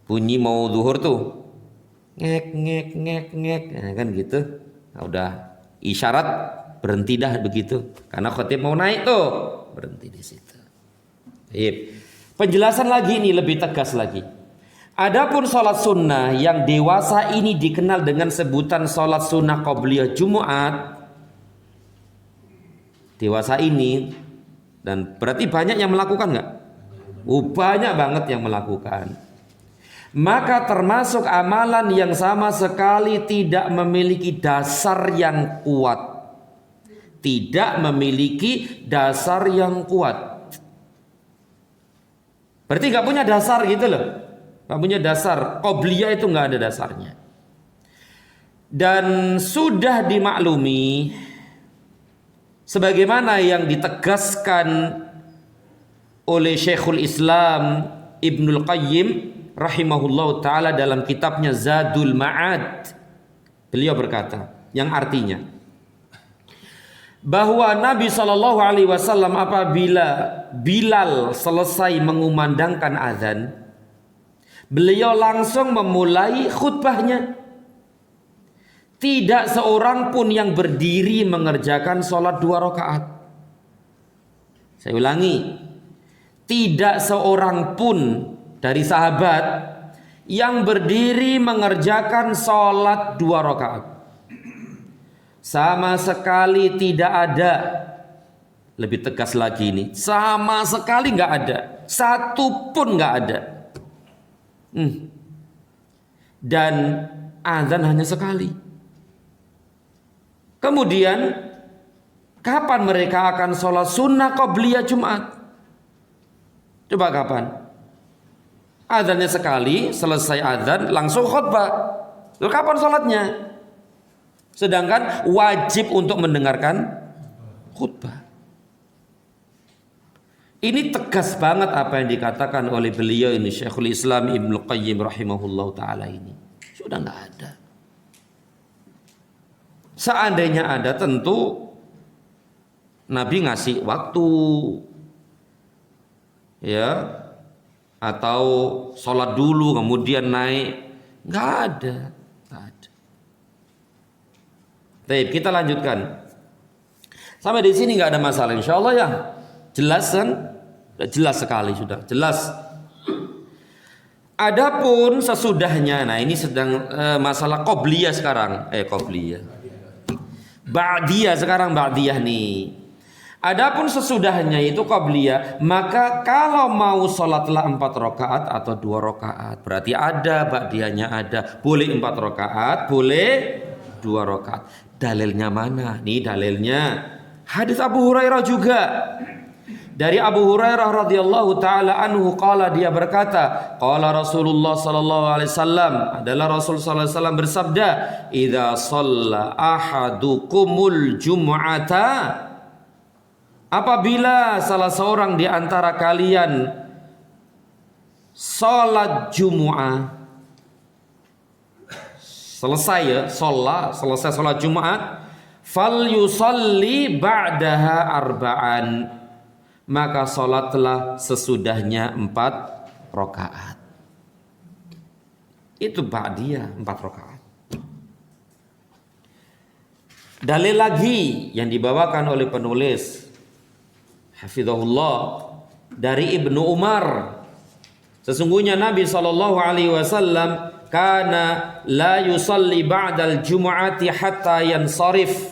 bunyi mau zuhur tuh, ngek. Nah, kan gitu. Nah, udah isyarat berhenti dah begitu. Karena khotib mau naik tuh, berhenti di situ. Penjelasan lagi ini lebih tegas lagi. Adapun sholat sunnah yang dewasa ini dikenal dengan sebutan sholat sunnah qobliyah Jumat. Dewasa ini, dan berarti banyak yang melakukan nggak? Banyak banget yang melakukan. Maka termasuk amalan yang sama sekali tidak memiliki dasar yang kuat. Tidak memiliki dasar yang kuat. Berarti nggak punya dasar gitu loh. Gak punya dasar. Qobliyah itu gak ada dasarnya. Dan sudah dimaklumi sebagaimana yang ditegaskan oleh Syekhul Islam Ibnul Qayyim rahimahullah ta'ala dalam kitabnya Zadul Ma'ad. Beliau berkata, yang artinya bahwa Nabi SAW apabila Bilal selesai mengumandangkan azan, beliau langsung memulai khutbahnya. Tidak seorang pun yang berdiri mengerjakan sholat 2 rakaat. Saya ulangi, tidak seorang pun dari sahabat yang berdiri mengerjakan sholat 2 rakaat. Sama sekali tidak ada. Lebih tegas lagi ini, sama sekali nggak ada, satu pun nggak ada. Dan azan hanya sekali. Kemudian kapan mereka akan sholat sunnah qabliyah Jumat? Coba kapan? Azannya sekali, selesai azan langsung khutbah. Lalu kapan sholatnya? Sedangkan wajib untuk mendengarkan khutbah. Ini tegas banget apa yang dikatakan oleh beliau ini, Syekhul Islam Ibnu Qayyim rahimahullah ta'ala ini. Sudah nggak ada. Seandainya ada tentu Nabi ngasih waktu, ya, atau sholat dulu kemudian naik. Nggak ada. Nggak ada. Baik, kita lanjutkan. Sampai di sini nggak ada masalah, insya Allah ya. Jelas kan? Jelas sekali sudah, jelas. Adapun sesudahnya, nah ini sedang masalah qobliyah sekarang, qobliyah. Ba'diyah sekarang, ba'diyah nih. Adapun sesudahnya itu qobliyah, maka kalau mau sholatlah 4 rakaat atau 2 rakaat, berarti ada ba'diyahnya ada. Boleh 4 rakaat, boleh 2 rakaat. Dalilnya mana? Nih dalilnya hadis Abu Hurairah juga. Dari Abu Hurairah radhiyallahu taala anhu qala, dia berkata, qala Rasulullah sallallahu alaihi wasallam, adalah Rasul sallallahu alaihi wasallam bersabda, idza shalla ahadukumul jum'ata, apabila salah seorang di antara kalian salat Jumu'ah, selesai ya, selesai salat Jumat, fal yusalli ba'daha arba'an, maka sholatlah sesudahnya 4 rakaat. Itu ba'diyah 4 rakaat. Dalil lagi yang dibawakan oleh penulis hafizahullah dari Ibnu Umar, sesungguhnya Nabi SAW kana la yusalli ba'dal jumu'ati hatta yansarif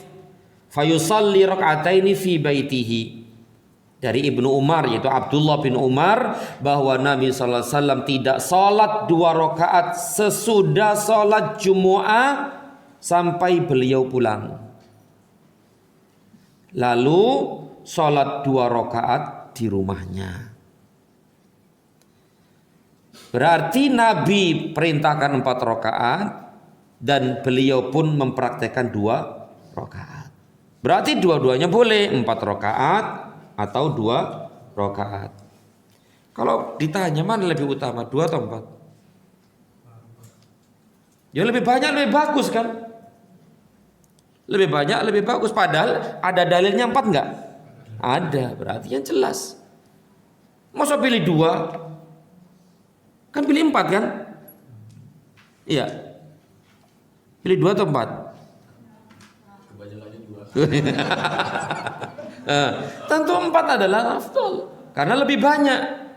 fayusalli rak'ataini fi baitihi. Dari Ibnu Umar, yaitu Abdullah bin Umar, bahwa Nabi SAW tidak sholat 2 rakaat sesudah sholat Jumu'ah sampai beliau pulang. Lalu sholat 2 rakaat di rumahnya. Berarti Nabi perintahkan 4 rakaat dan beliau pun mempraktekkan 2 rakaat. Berarti dua-duanya boleh, 4 rakaat atau 2 rakaat. Kalau ditanya mana lebih utama, 2 atau 4? Ya lebih banyak lebih bagus kan? Lebih banyak lebih bagus. Padahal ada dalilnya 4 enggak? Ada, berarti yang jelas. Masa pilih 2? Kan pilih 4 kan? Iya. Pilih 2 atau 4? Kebanyakannya 2. Tentu 4 adalah afdal karena lebih banyak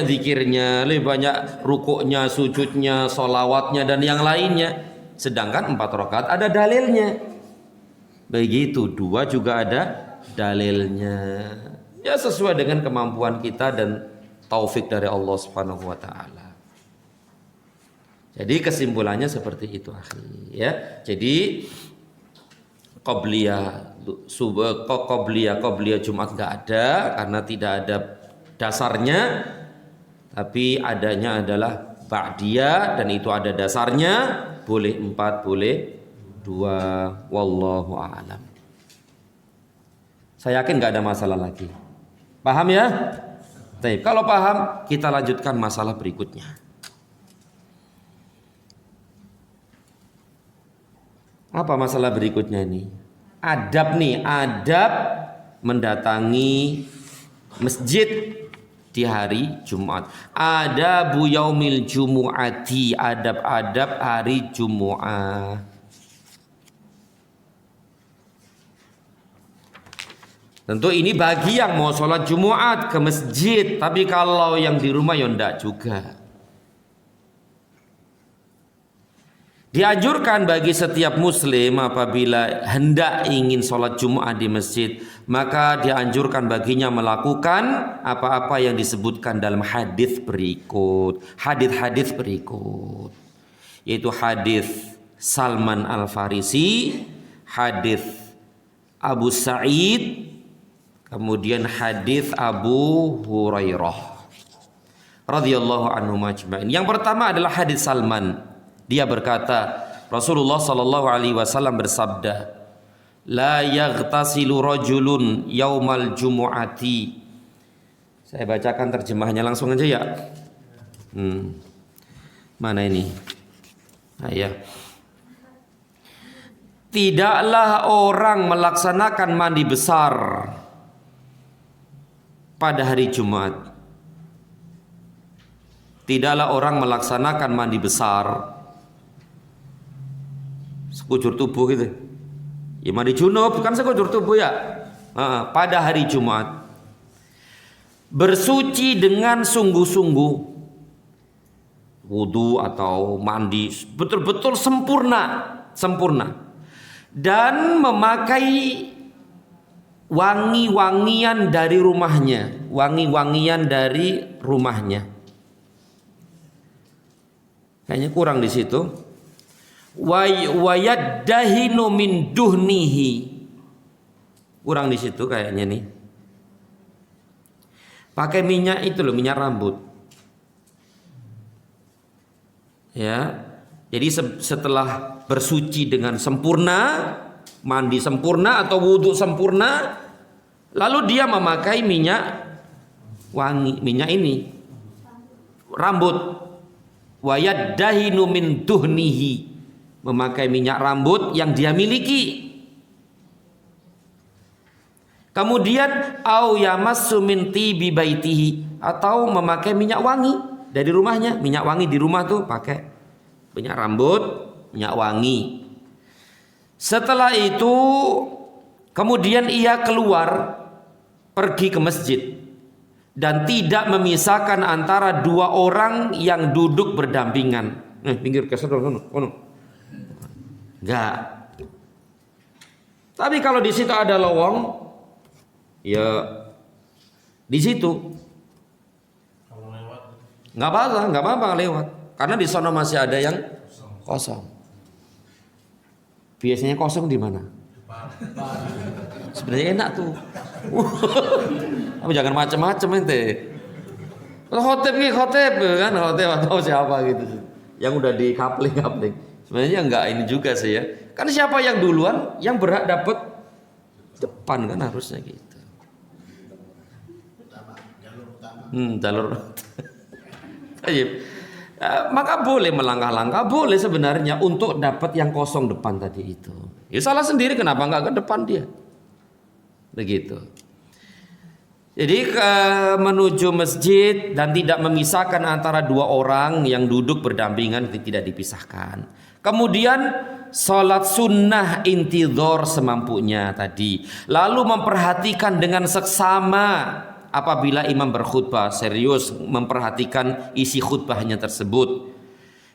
zikirnya, lebih banyak rukuknya, sujudnya, sholawatnya dan yang lainnya. Sedangkan 4 rakaat ada dalilnya. Begitu 2 juga ada dalilnya. Ya sesuai dengan kemampuan kita dan taufik dari Allah Subhanahu wa taala. Jadi kesimpulannya seperti itu, akhi, ya. Jadi qabliyah Jumat nggak ada karena tidak ada dasarnya, tapi adanya adalah ba'diyah dan itu ada dasarnya. Boleh 4, boleh 2, wallahu a'lam. Saya yakin nggak ada masalah lagi. Paham ya? Baik, kalau paham kita lanjutkan masalah berikutnya. Apa masalah berikutnya ini? Adab nih, adab mendatangi masjid di hari Jumat. Adabu yaumil jumu'ati, adab-adab hari Jumu'ah. Tentu ini bagi yang mau sholat Jumat ke masjid, tapi kalau yang di rumah ya enggak juga. Dianjurkan bagi setiap muslim apabila hendak ingin sholat Jumat di masjid, maka dianjurkan baginya melakukan apa-apa yang disebutkan dalam hadis berikut. Hadis-hadis berikut, yaitu hadis Salman Al-Farisi, hadis Abu Sa'id, kemudian hadis Abu Hurairah radhiyallahu anhu majma'in. Yang pertama adalah hadis Salman. Dia berkata, Rasulullah sallallahu alaihi wasallam bersabda, "La yaghtasilu rajulun yaumal jumu'ati." Saya bacakan terjemahnya langsung aja ya. Mana ini? Nah, ya. Tidaklah orang melaksanakan mandi besar pada hari Jumat. Tidaklah orang melaksanakan mandi besar, sekujur tubuh gitu. Ya mandi junub kan sekujur tubuh ya. Pada hari Jumat bersuci dengan sungguh-sungguh, wudu atau mandi betul-betul sempurna, dan memakai wangi-wangian dari rumahnya. Kayaknya kurang di situ. Wayaddahinu min duhnihi, kurang di situ kayaknya nih. Pakai minyak itu loh, minyak rambut. Ya, jadi setelah bersuci dengan sempurna, mandi sempurna atau wudhu sempurna, lalu dia memakai minyak wangi, minyak ini rambut. Wayaddahinu min duhnihi, memakai minyak rambut yang dia miliki. Kemudian au yamassu min tibi baitihi, atau memakai minyak wangi dari rumahnya. Minyak wangi di rumah tuh pakai minyak rambut, minyak wangi. Setelah itu kemudian ia keluar pergi ke masjid dan tidak memisahkan antara dua orang yang duduk berdampingan. Pinggir ke sana. Enggak. Tapi kalau di situ ada lowong, ya di situ. Kalau lewat, nggak apa-apa lewat, karena di sana masih ada yang kosong. Biasanya kosong di mana? Sebenarnya enak tuh. Tapi jangan macam-macam ente. Khotib kan, khotib atau siapa gitu, yang udah di kapling. Sebenarnya enggak ini juga sih ya. Kan siapa yang duluan yang berhak dapat depan kan harusnya gitu. Jalur. Maka boleh melangkah-langkah, boleh sebenarnya untuk dapat yang kosong depan tadi itu. Ya salah sendiri kenapa enggak ke depan dia. Begitu. Jadi menuju masjid dan tidak memisahkan antara dua orang yang duduk berdampingan, tidak dipisahkan. Kemudian sholat sunnah intidhar semampunya tadi. Lalu memperhatikan dengan seksama apabila imam berkhutbah, serius memperhatikan isi khutbahnya tersebut.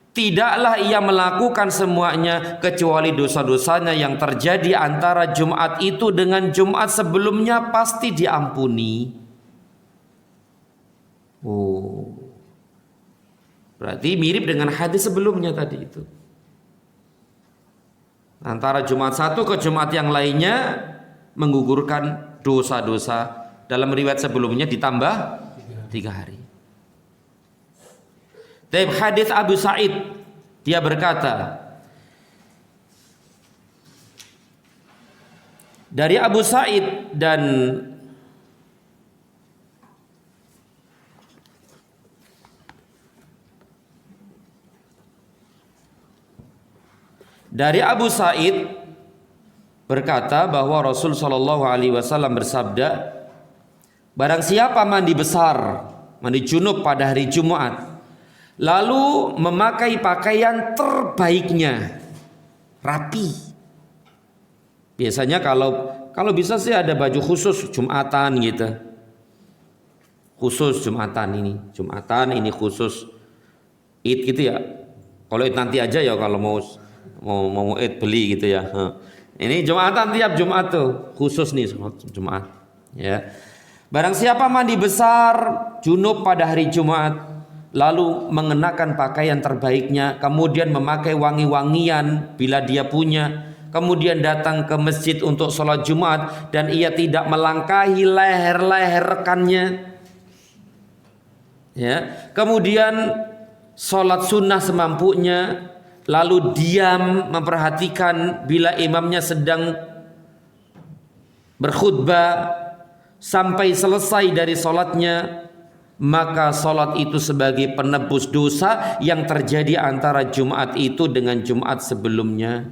Tidaklah ia melakukan semuanya kecuali dosa-dosanya yang terjadi antara Jumat itu dengan Jumat sebelumnya pasti diampuni. Berarti mirip dengan hadis sebelumnya tadi itu. Antara Jumat satu ke Jumat yang lainnya menggugurkan dosa-dosa. Dalam riwayat sebelumnya ditambah 3 hari. Dari hadis Abu Sa'id, dia berkata, dari Abu Sa'id dan dari Abu Sa'id berkata bahwa Rasul Shallallahu Alaihi Wasallam bersabda, barang siapa mandi besar, mandi junub pada hari Jumat, lalu memakai pakaian terbaiknya, rapi. Biasanya kalau Kalau bisa sih ada baju khusus Jumatan gitu. Khusus Jumatan ini khusus Id gitu ya. Kalau Id nanti aja ya, kalau mau Id beli gitu ya. Ini Jumatan, tiap Jumat tuh khusus nih Jumat. Ya. Barang siapa mandi besar junub pada hari Jumat, lalu mengenakan pakaian terbaiknya, kemudian memakai wangi-wangian bila dia punya, kemudian datang ke masjid untuk sholat Jumat dan ia tidak melangkahi leher-leher rekannya, ya, kemudian sholat sunnah semampunya, lalu diam memperhatikan bila imamnya sedang berkhutbah sampai selesai dari sholatnya, maka sholat itu sebagai penebus dosa yang terjadi antara Jumat itu dengan Jumat sebelumnya.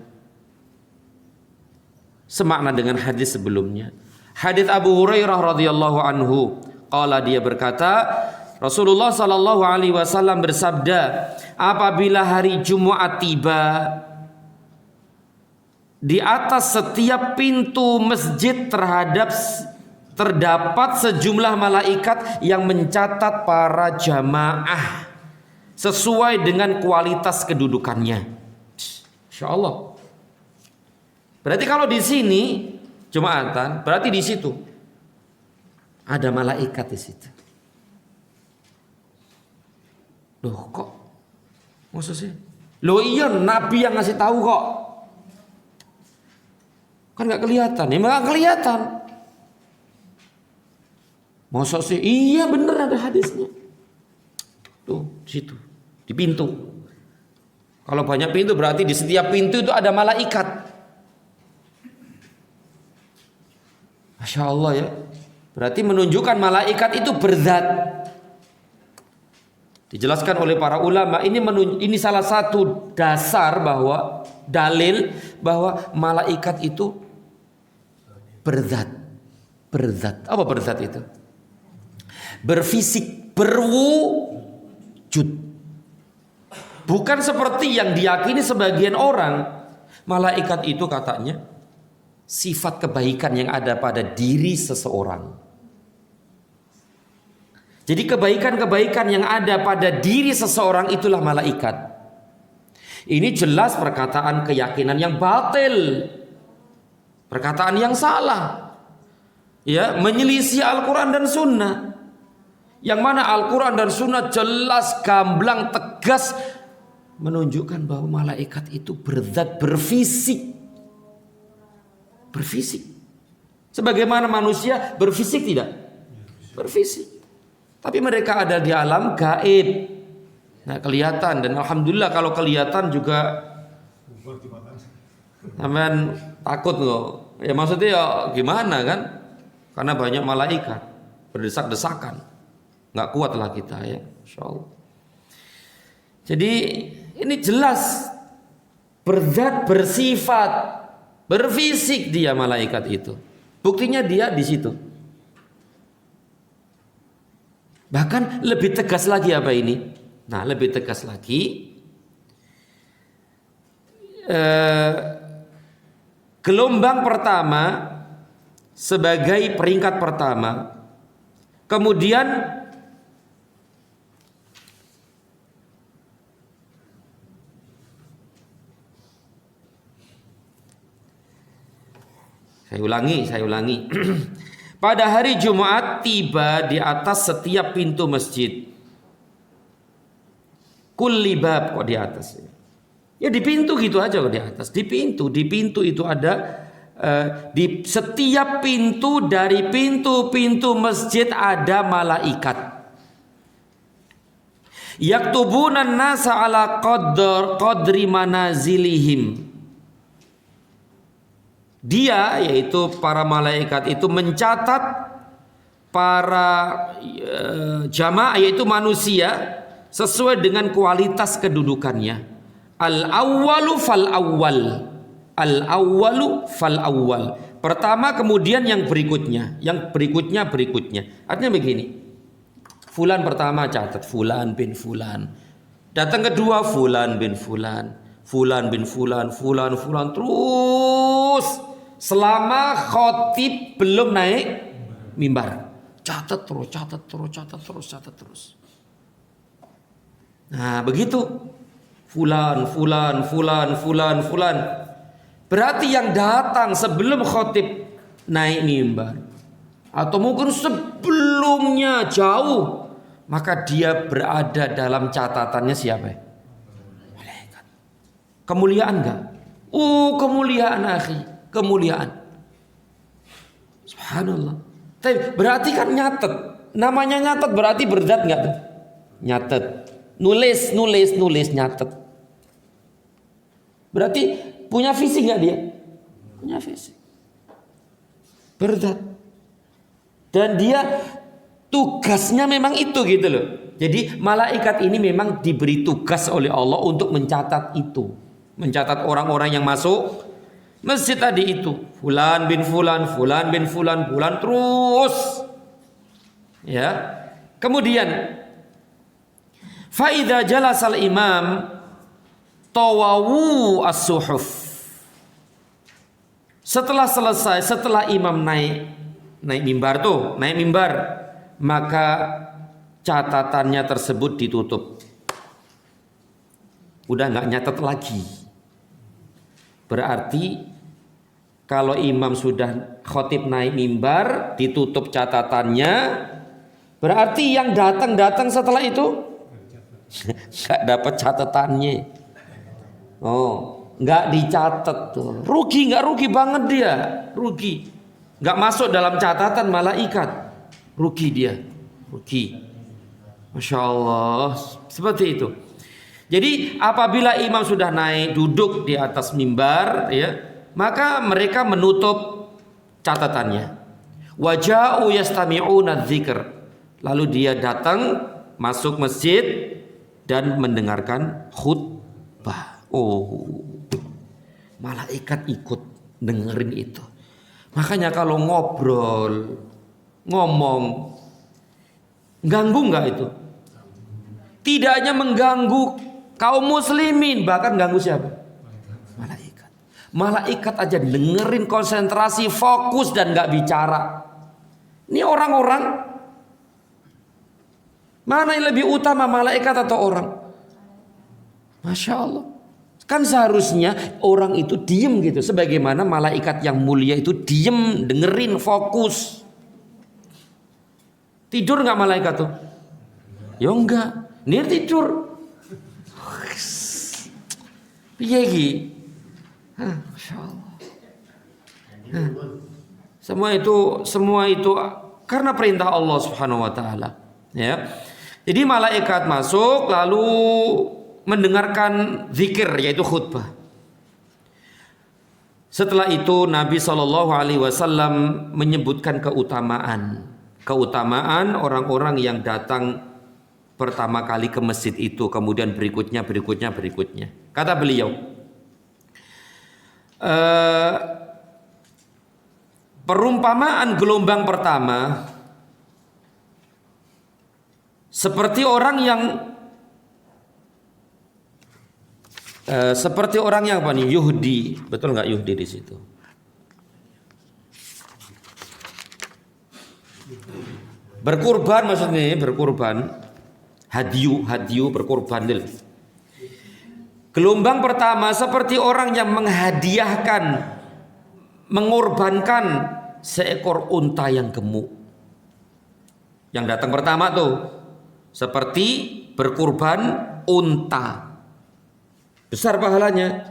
Semakna dengan hadis sebelumnya. Hadis Abu Hurairah radhiyallahu anhu, qala, dia berkata, Rasulullah sallallahu alaihi wasallam bersabda, apabila hari Jumat tiba, di atas setiap pintu masjid terdapat sejumlah malaikat yang mencatat para jamaah sesuai dengan kualitas kedudukannya. Insyaallah. Berarti kalau di sini Jumatan, berarti di situ ada malaikat di situ. Loh kok? Maksud sih? Loh iya, Nabi yang ngasih tahu kok. Kan nggak kelihatan, ya nggak kelihatan. Masa sih? Iya bener, ada hadisnya. Tuh, di situ, di pintu. Kalau banyak pintu berarti di setiap pintu itu ada malaikat. Masya Allah ya. Berarti menunjukkan malaikat itu berzat. Dijelaskan oleh para ulama, ini salah satu dasar bahwa dalil bahwa malaikat itu berzat. Berzat. Apa berzat itu? Berfisik, berwujud. Bukan seperti yang diyakini sebagian orang. Malaikat itu katanya sifat kebaikan yang ada pada diri seseorang. Jadi kebaikan-kebaikan yang ada pada diri seseorang itulah malaikat. Ini jelas perkataan keyakinan yang batil, perkataan yang salah, ya, menyelisih Al-Quran dan Sunnah. Yang mana Al-Quran dan Sunnah jelas, gamblang, tegas menunjukkan bahwa malaikat itu berzat, berfisik. Berfisik. Sebagaimana manusia berfisik tidak? Berfisik. Tapi mereka ada di alam gaib. Nah, kelihatan, dan alhamdulillah kalau kelihatan juga sampean takut loh. Ya maksudnya ya gimana kan? Karena banyak malaikat berdesak-desakan. Nggak kuatlah kita ya, insyaallah. Jadi ini jelas berzat, bersifat, berfisik dia malaikat itu. Buktinya dia di situ. Bahkan lebih tegas lagi apa ini? Nah, lebih tegas lagi, gelombang pertama sebagai peringkat pertama, kemudian saya ulangi. Pada hari Jumat tiba di atas setiap pintu masjid. Kulli bab, kok di atas? Ya di pintu gitu aja kok di atas. Di pintu itu ada di setiap pintu dari pintu-pintu masjid ada malaikat. Yaktubunan nasa ala qadri manazilihim. Dia, yaitu para malaikat itu, mencatat para jamaah, yaitu manusia, sesuai dengan kualitas kedudukannya. Al-awwalu fal-awwal. Al-awwalu fal-awwal. Pertama, kemudian yang berikutnya. Yang berikutnya. Artinya begini. Fulan pertama catat, fulan bin fulan. Datang kedua, fulan bin fulan. Fulan bin fulan, fulan terus selama khotib belum naik mimbar. Catat terus. Nah, begitu. Fulan. Berarti yang datang sebelum khotib naik mimbar atau mungkin sebelumnya jauh, maka dia berada dalam catatannya siapa? Malaikat. Kemuliaan enggak? Kemuliaan akhi, kemuliaan. Subhanallah. Tapi berarti kan nyatet. Namanya nyatet berarti berzat enggak tuh? Nyatet. Nulis nyatet. Berarti punya visi enggak dia? Punya visi. Berzat. Dan dia tugasnya memang itu gitu loh. Jadi malaikat ini memang diberi tugas oleh Allah untuk mencatat itu. Mencatat orang-orang yang masuk masjid tadi itu. Fulan bin fulan terus. Ya. Kemudian fa idza jalasal imam tawawu as-suhuf. Setelah selesai, setelah imam naik mimbar, maka catatannya tersebut ditutup. Udah nggak nyatet lagi. Berarti kalau imam sudah khotib naik mimbar, ditutup catatannya, berarti yang datang setelah itu nggak dapat catatannya. Nggak dicatat tuh. Nggak rugi banget dia, rugi. Nggak masuk dalam catatan malaikat, rugi dia, rugi. Masya Allah, seperti itu. Jadi apabila imam sudah naik duduk di atas mimbar, ya, maka mereka menutup catatannya. Waja'u yastami'una dzikr. Lalu dia datang masuk masjid dan mendengarkan khutbah. Malaikat ikut dengerin itu. Makanya kalau ngobrol, ngomong, ganggu nggak itu? Tidak hanya mengganggu kaum muslimin, bahkan ganggu siapa? Malaikat. Malaikat aja dengerin, konsentrasi, fokus dan nggak bicara. Ini orang-orang mana yang lebih utama, malaikat atau orang? Masya Allah. Kan seharusnya orang itu diem gitu. Sebagaimana malaikat yang mulia itu diem, dengerin, fokus. Tidur nggak malaikat tuh? Ya enggak. Ini tidur. Piye iki? Masya Allah. Semua itu karena perintah Allah Subhanahu wa taala, ya. Jadi malaikat masuk lalu mendengarkan zikir, yaitu khutbah. Setelah itu Nabi SAW menyebutkan keutamaan orang-orang yang datang pertama kali ke masjid itu, kemudian berikutnya. Kata beliau, perumpamaan gelombang pertama seperti orang yang apa nih? Yuhdi. Betul nggak Yuhdi di situ? Berkurban maksudnya, berkurban. Hadiyu berkurban. Gelombang pertama seperti orang yang menghadiahkan, mengorbankan seekor unta yang gemuk. Yang datang pertama tuh seperti berkurban unta. Besar pahalanya.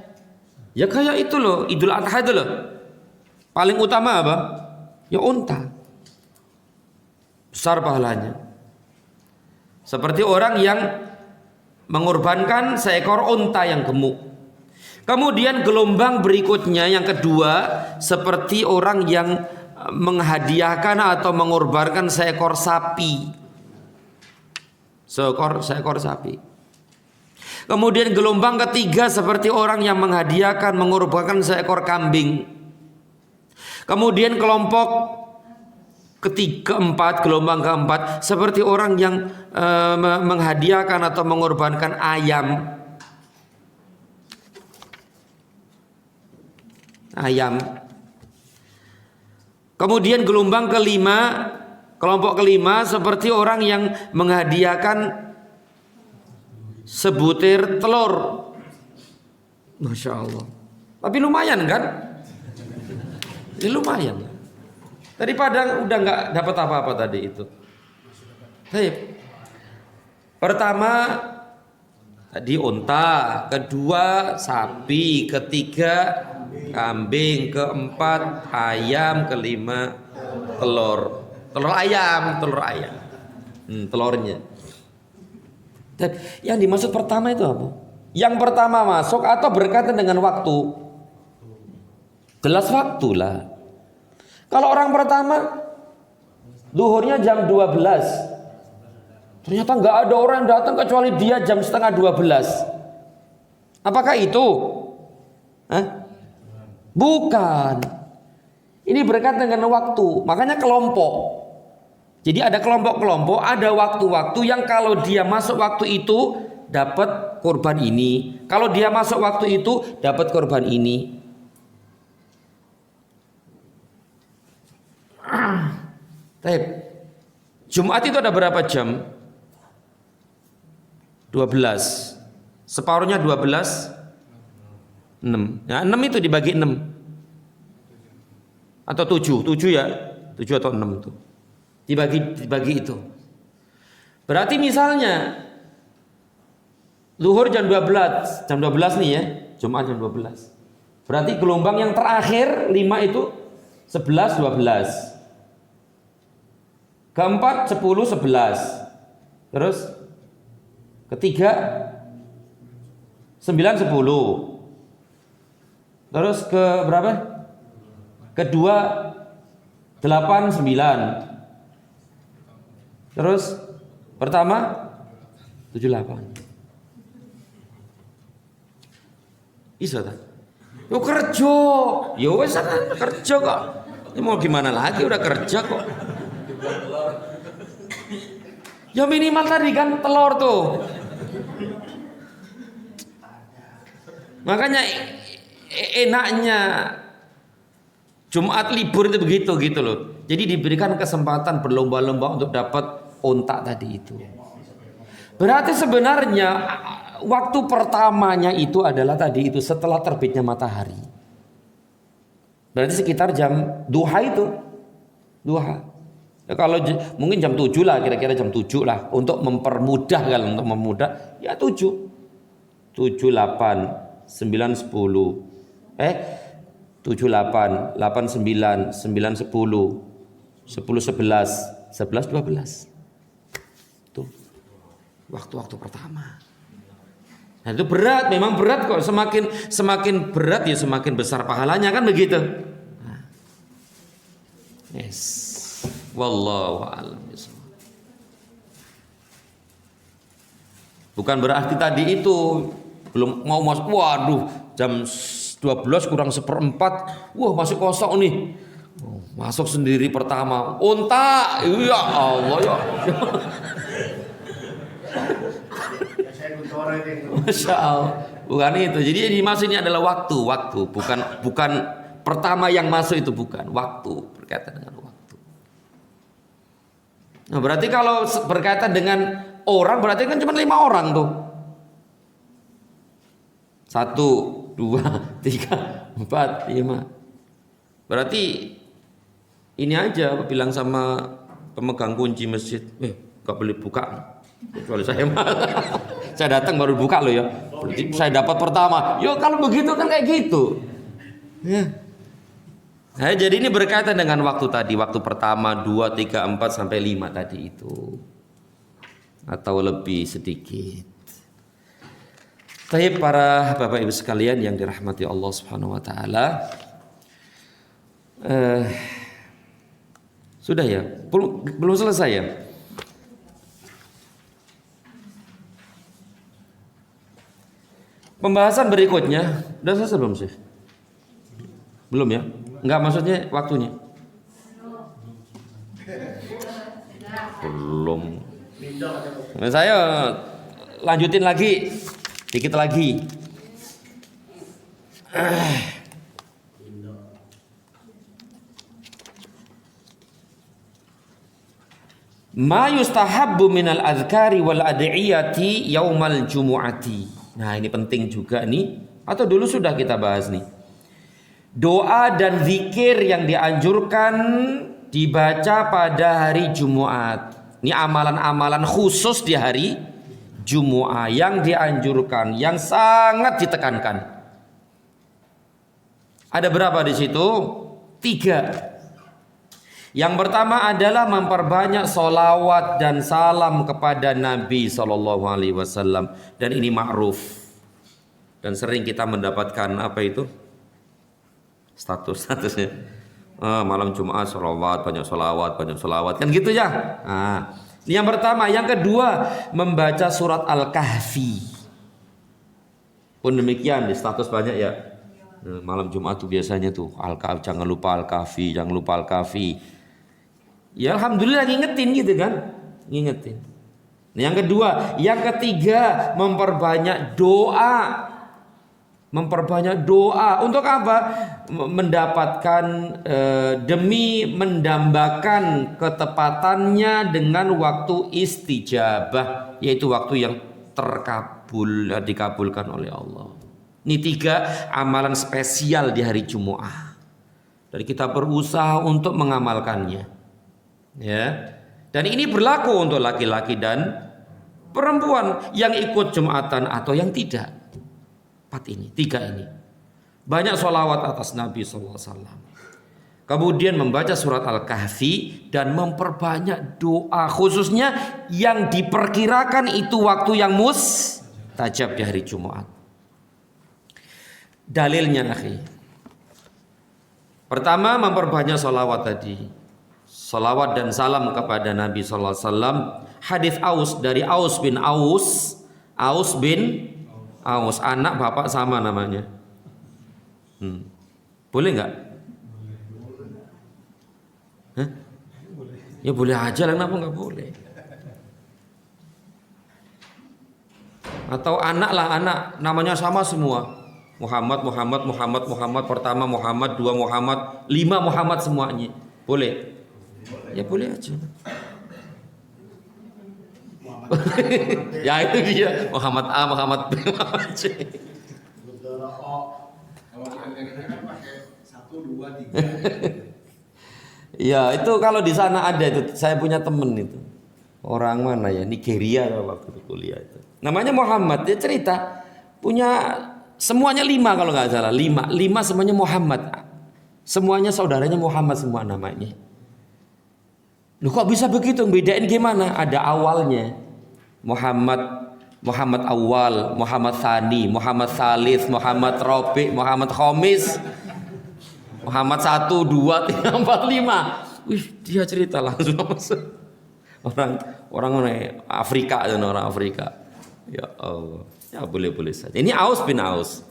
Ya kayak itu loh, Idul Adha itu loh. Paling utama apa? Ya unta. Besar pahalanya. Seperti orang yang mengorbankan seekor unta yang gemuk. Kemudian gelombang berikutnya yang kedua seperti orang yang menghadiahkan atau mengorbankan seekor sapi. Seekor sapi. Kemudian gelombang ketiga seperti orang yang menghadiahkan, mengorbankan seekor kambing. Kemudian gelombang keempat seperti orang yang menghadiahkan atau mengorbankan ayam. Kemudian gelombang kelima, kelompok kelima seperti orang yang menghadiahkan sebutir telur. Masya Allah. Tapi lumayan kan? Ini lumayan. Daripada udah nggak dapat apa-apa tadi itu. Baik. Pertama tadi unta, kedua sapi, ketiga kambing, keempat ayam, kelima telur. Telur ayam. Telurnya. Dan yang dimaksud pertama itu apa? Yang pertama masuk atau berkaitan dengan waktu? Jelas waktu lah. Kalau orang pertama duhurnya jam 12. Ternyata nggak ada orang yang datang kecuali dia jam setengah 12. Apakah itu? Bukan. Ini berkaitan dengan waktu. Makanya kelompok. Jadi ada kelompok-kelompok, ada waktu-waktu yang kalau dia masuk waktu itu dapat korban ini. Kalau dia masuk waktu itu dapat korban ini. Jumat itu ada berapa jam? 12. Separuhnya 12, 6. Ya, 6 itu dibagi 6. Atau 7 ya. 7 atau 6 itu. Dibagi itu. Berarti misalnya zuhur jam 12. Jam 12 nih ya. Jumat jam 12. Berarti gelombang yang terakhir 5 itu 11, 12. Keempat 10, 11. Terus ketiga 9, 10. Terus ke berapa? Kedua 8, 9. Terus pertama 7, 8. Iso ta? Yo kerja. Yo wis kerja kok. Ini mau gimana lagi, udah kerja kok. Ya minimal tadi kan telur tuh. Makanya enaknya Jumat libur itu begitu gitu loh. Jadi diberikan kesempatan berlomba-lomba untuk dapat unta tadi itu. Berarti sebenarnya waktu pertamanya itu adalah tadi itu setelah terbitnya matahari. Berarti sekitar jam duha itu. Duha. Ya, kalau mungkin jam 7 lah, kira-kira jam 7 lah untuk mempermudah kalau untuk memudah ya 7. 7, 8, 9, 10. 7, 8, 8, 9, 9, 10, 10, 11, 11, 12. Tuh. Waktu-waktu pertama. Nah, itu berat, memang berat kok. Semakin berat ya semakin besar pahalanya kan begitu. Nah. Yes. Wallahu a'lam bishawab. Bukan berarti tadi itu belum mau masuk. Waduh, jam 12 kurang 1/4. Wah, masih kosong nih. Masuk sendiri pertama. Unta. Ya Allah ya. Masya Allah. Bukan itu. Jadi yang dimaksudnya adalah waktu, bukan pertama yang masuk itu bukan waktu, berkaitan dengan waktu. Nah, berarti kalau berkaitan dengan orang berarti kan cuma 5 orang tuh. 1, 2, 3, 4, 5. Berarti ini aja bilang sama pemegang kunci masjid, gak boleh buka kecuali saya saya datang baru buka loh ya. Berarti saya dapat pertama. Yo kalau begitu kan kayak gitu. Ya. Nah, jadi ini berkaitan dengan waktu tadi, waktu pertama 2, 3, 4 sampai 5 tadi itu. Atau lebih sedikit. Baik para Bapak Ibu sekalian yang dirahmati Allah Subhanahu wa taala. Sudah ya? Belum selesai ya? Pembahasan berikutnya, udah selesai belum sih? Belum ya? Enggak, maksudnya waktunya? Belum. Nah, saya lanjutin lagi, dikit lagi. Ma yustahabbu minal adhkari wal ad'iyati yaumal jumu'ati. Nah, ini penting juga nih. Atau dulu sudah kita bahas nih. Doa dan zikir yang dianjurkan dibaca pada hari Jumat. Ini amalan-amalan khusus di hari Jumat yang dianjurkan, yang sangat ditekankan. Ada berapa di situ? 3. Yang pertama adalah memperbanyak solawat dan salam kepada Nabi SAW, dan ini ma'ruf dan sering kita mendapatkan apa itu statusnya malam Jumat banyak solawat kan gitu ya. Nah, ini yang pertama. Yang kedua, membaca surat Al-Kahfi pun demikian, di status banyak ya. Malam Jumat tuh biasanya tuh Al-Kahfi, jangan lupa Al-Kahfi. Ya Alhamdulillah ngingetin gitu kan. Ngingetin. Yang kedua. Yang ketiga, memperbanyak doa. Untuk apa? Mendapatkan demi mendambakan ketepatannya dengan waktu istijabah, yaitu waktu yang dikabulkan oleh Allah. Ini 3 amalan spesial di hari Jumat. Dan kita berusaha untuk mengamalkannya. Ya, dan ini berlaku untuk laki-laki dan perempuan yang ikut Jumatan atau yang tidak. 3 ini. Banyak sholawat atas Nabi SAW. Kemudian membaca surat Al-Kahfi dan memperbanyak doa, khususnya yang diperkirakan itu waktu yang mustajab di hari Jumat. Dalilnya, akhi. Pertama, memperbanyak sholawat tadi. Salawat dan salam kepada Nabi sallallahu alaihi wasallam. Hadis Aus dari Aus bin Aus, anak bapak sama namanya. Boleh nggak? Hah? Ya boleh aja lah, kenapa nggak boleh? Atau anak namanya sama semua. Muhammad, pertama Muhammad, 2 Muhammad, 5 Muhammad semuanya. Boleh? Ya boleh aja. Ya itu dia, Muhammad A, Muhammad B, Muhammad C. Ya itu kalau di sana ada itu, saya punya temen itu. Orang mana ya, Nigeria waktu kuliah itu. Namanya Muhammad, dia cerita punya semuanya 5 kalau nggak salah, 5 semuanya Muhammad. Semuanya saudaranya Muhammad semua namanya. Loh kok bisa begitu? Bedain gimana? Ada awalnya. Muhammad awal, Muhammad Thani, Muhammad Salis, Muhammad Robi, Muhammad Khomis, Muhammad 1, 2, 3, 4, 5. Wih, dia cerita langsung orang Afrika, orang Afrika. Ya Allah. Ya boleh saja. Ini Aus bin Aus.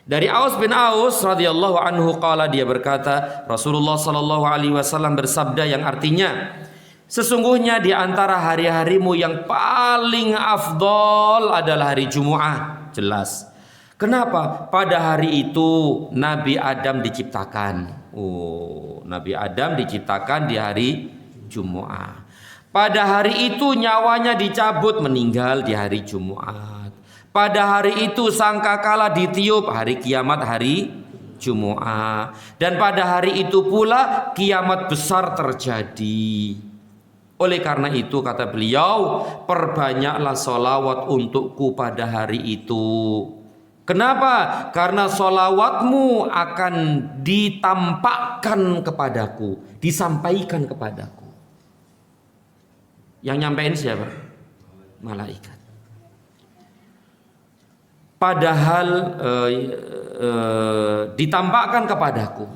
Dari Aus bin Aus radhiyallahu anhu qala, dia berkata, Rasulullah sallallahu alaihi wasallam bersabda yang artinya, sesungguhnya di antara hari-harimu yang paling afdol adalah hari Jumat. Jelas. Kenapa? Pada hari itu Nabi Adam diciptakan. Nabi Adam diciptakan di hari Jumat. Pada hari itu nyawanya dicabut, meninggal di hari Jumat. Pada hari itu sangkakala ditiup, hari kiamat hari Jumat. Dan pada hari itu pula kiamat besar terjadi. Oleh karena itu kata beliau, perbanyaklah sholawat untukku pada hari itu. Kenapa? Karena sholawatmu akan ditampakkan kepadaku, disampaikan kepadaku. Yang nyampein siapa? Malaikat. Padahal ditampakkan kepadaku,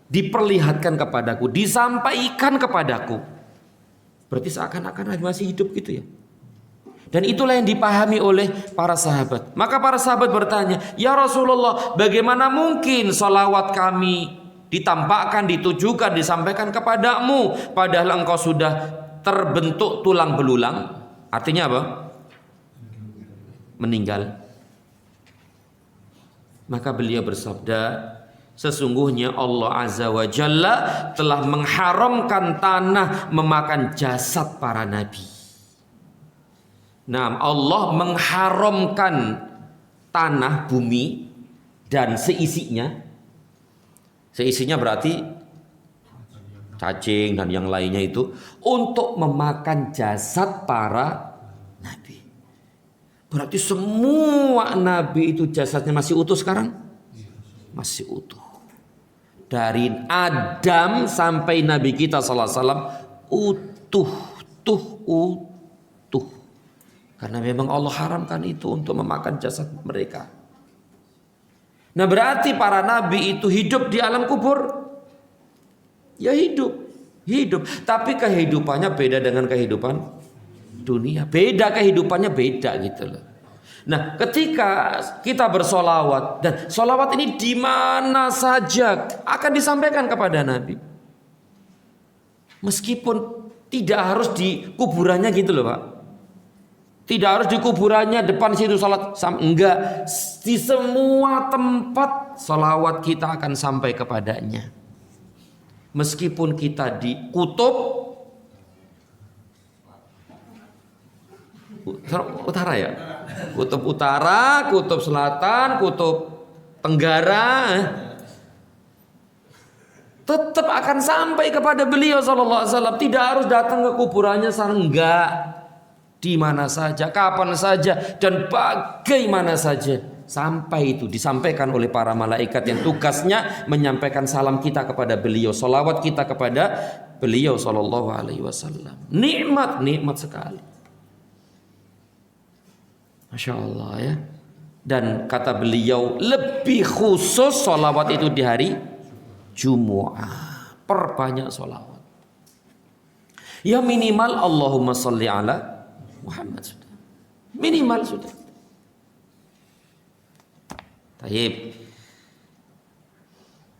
diperlihatkan kepadaku, disampaikan kepadaku. Berarti seakan-akan masih hidup gitu ya. Dan itulah yang dipahami oleh para sahabat. Maka para sahabat bertanya, ya Rasulullah, bagaimana mungkin salawat kami ditampakkan, ditujukan, disampaikan kepadamu, padahal engkau sudah terbentuk tulang belulang? Artinya apa? Meninggal. Maka beliau bersabda, Sesungguhnya Allah Azza wa Jalla telah mengharamkan tanah memakan jasad para nabi. Nah, Allah mengharamkan tanah, bumi dan seisinya. Seisinya berarti cacing dan yang lainnya itu untuk memakan jasad para nabi. Berarti semua nabi itu jasadnya masih utuh sekarang? Masih utuh. Dari Adam sampai Nabi kita sallallahu alaihi wasallam utuh. Karena memang Allah haramkan itu untuk memakan jasad mereka. Nah, berarti para nabi itu hidup di alam kubur. Ya hidup. Tapi kehidupannya beda dengan kehidupan dunia. Beda kehidupannya, beda gitu loh. Nah, ketika kita bersolawat, dan solawat ini di mana saja akan disampaikan kepada Nabi, meskipun tidak harus di kuburannya gitu loh Pak. Tidak harus di kuburannya depan situ salat, enggak, di semua tempat solawat kita akan sampai kepadanya. Meskipun kita di kutub utara ya, kutub utara, kutub selatan, kutub tenggara, tetap akan sampai kepada beliau sallallahu alaihi wasallam. Tidak harus datang ke kuburannya sana, enggak. Di mana saja, kapan saja, dan bagaimana saja, sampai itu disampaikan oleh para malaikat yang tugasnya menyampaikan salam kita kepada beliau, salawat kita kepada beliau sallallahu alaihi wasallam. Nikmat sekali. Masya Allah ya. Dan kata beliau, lebih khusus sholawat itu di hari Jumu'ah. Perbanyak sholawat. Ya minimal Allahumma salli ala Muhammad sudah. Minimal sudah. Taib.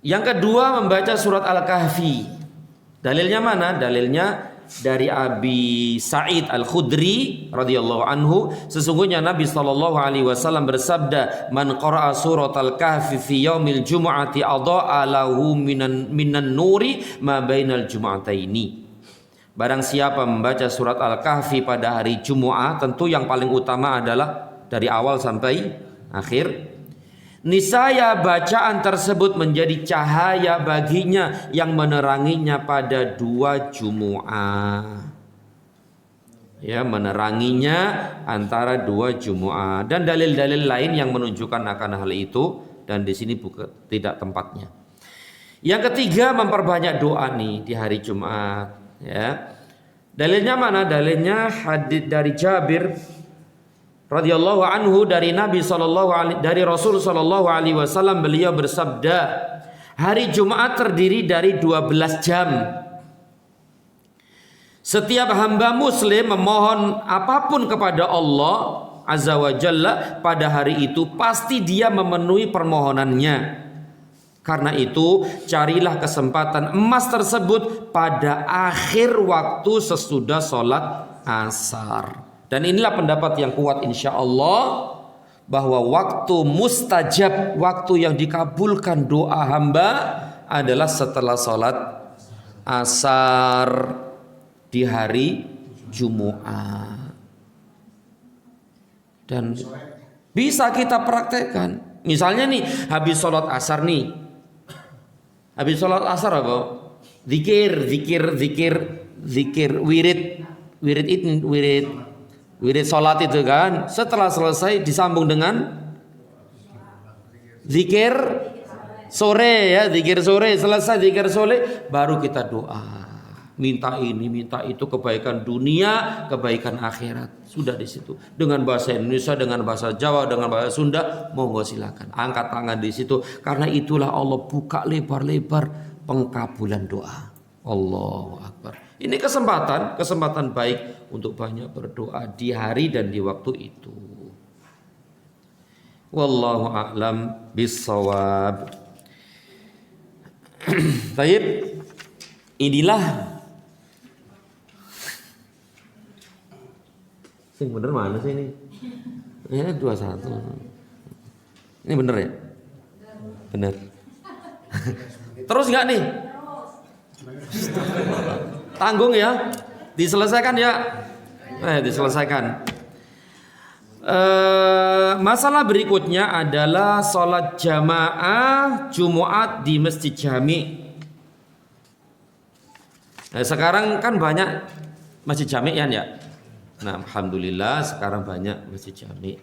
Yang kedua, membaca surat Al-Kahfi. Dalilnya mana? Dalilnya dari Abi Sa'id Al-Khudri radhiyallahu anhu, sesungguhnya Nabi sallallahu alaihi wasallam bersabda, "Man qara'a surat Al-Kahfi fi yaumil jumu'ati adha'a lahu minan nuri ma bainal jumu'ataini." Barang siapa membaca surat Al-Kahfi pada hari Jumu'ah, tentu yang paling utama adalah dari awal sampai akhir, niscaya bacaan tersebut menjadi cahaya baginya yang meneranginya pada dua Jumu'ah. Ya, meneranginya antara dua Jumu'ah, dan dalil-dalil lain yang menunjukkan akan hal itu, dan di sini tidak tempatnya. Yang ketiga, memperbanyak doa nih di hari Jumat. Ya, dalilnya mana? Dalilnya hadits dari Jabir radhiyallahu anhu dari Nabi dari Rasul sallallahu alaihi wasallam, beliau bersabda, hari Jumat terdiri dari 12 jam. Setiap hamba muslim memohon apapun kepada Allah Azza wa Jalla pada hari itu, pasti dia memenuhi permohonannya. Karena itu, carilah kesempatan emas tersebut pada akhir waktu sesudah sholat asar. Dan inilah pendapat yang kuat insya Allah, bahwa waktu mustajab, waktu yang dikabulkan doa hamba adalah setelah sholat asar di hari Jumu'ah. Dan bisa kita praktekkan. Misalnya nih, habis sholat asar nih, habis sholat asar apa? Zikir, wirid sholat itu kan. Setelah selesai disambung dengan zikir sore ya, zikir sore. Selesai zikir sore baru kita doa, minta ini, minta itu, kebaikan dunia, kebaikan akhirat. Sudah di situ. Dengan bahasa Indonesia, dengan bahasa Jawa, dengan bahasa Sunda, monggo silakan. Angkat tangan di situ. Karena itulah Allah buka lebar-lebar pengkabulan doa. Allahu Akbar. Ini kesempatan baik untuk banyak berdoa di hari dan di waktu itu. Wallahu a'lam bissawab. Baik. Inilah yang bener mana sih ini? Ya 21. Ini bener ya? Bener. Terus nggak nih? Tanggung ya, diselesaikan ya. Diselesaikan. Masalah berikutnya adalah sholat jamaah Jumat di masjid jami. Nah, sekarang kan banyak masjid jami ya. Nah, alhamdulillah sekarang banyak masjid jami.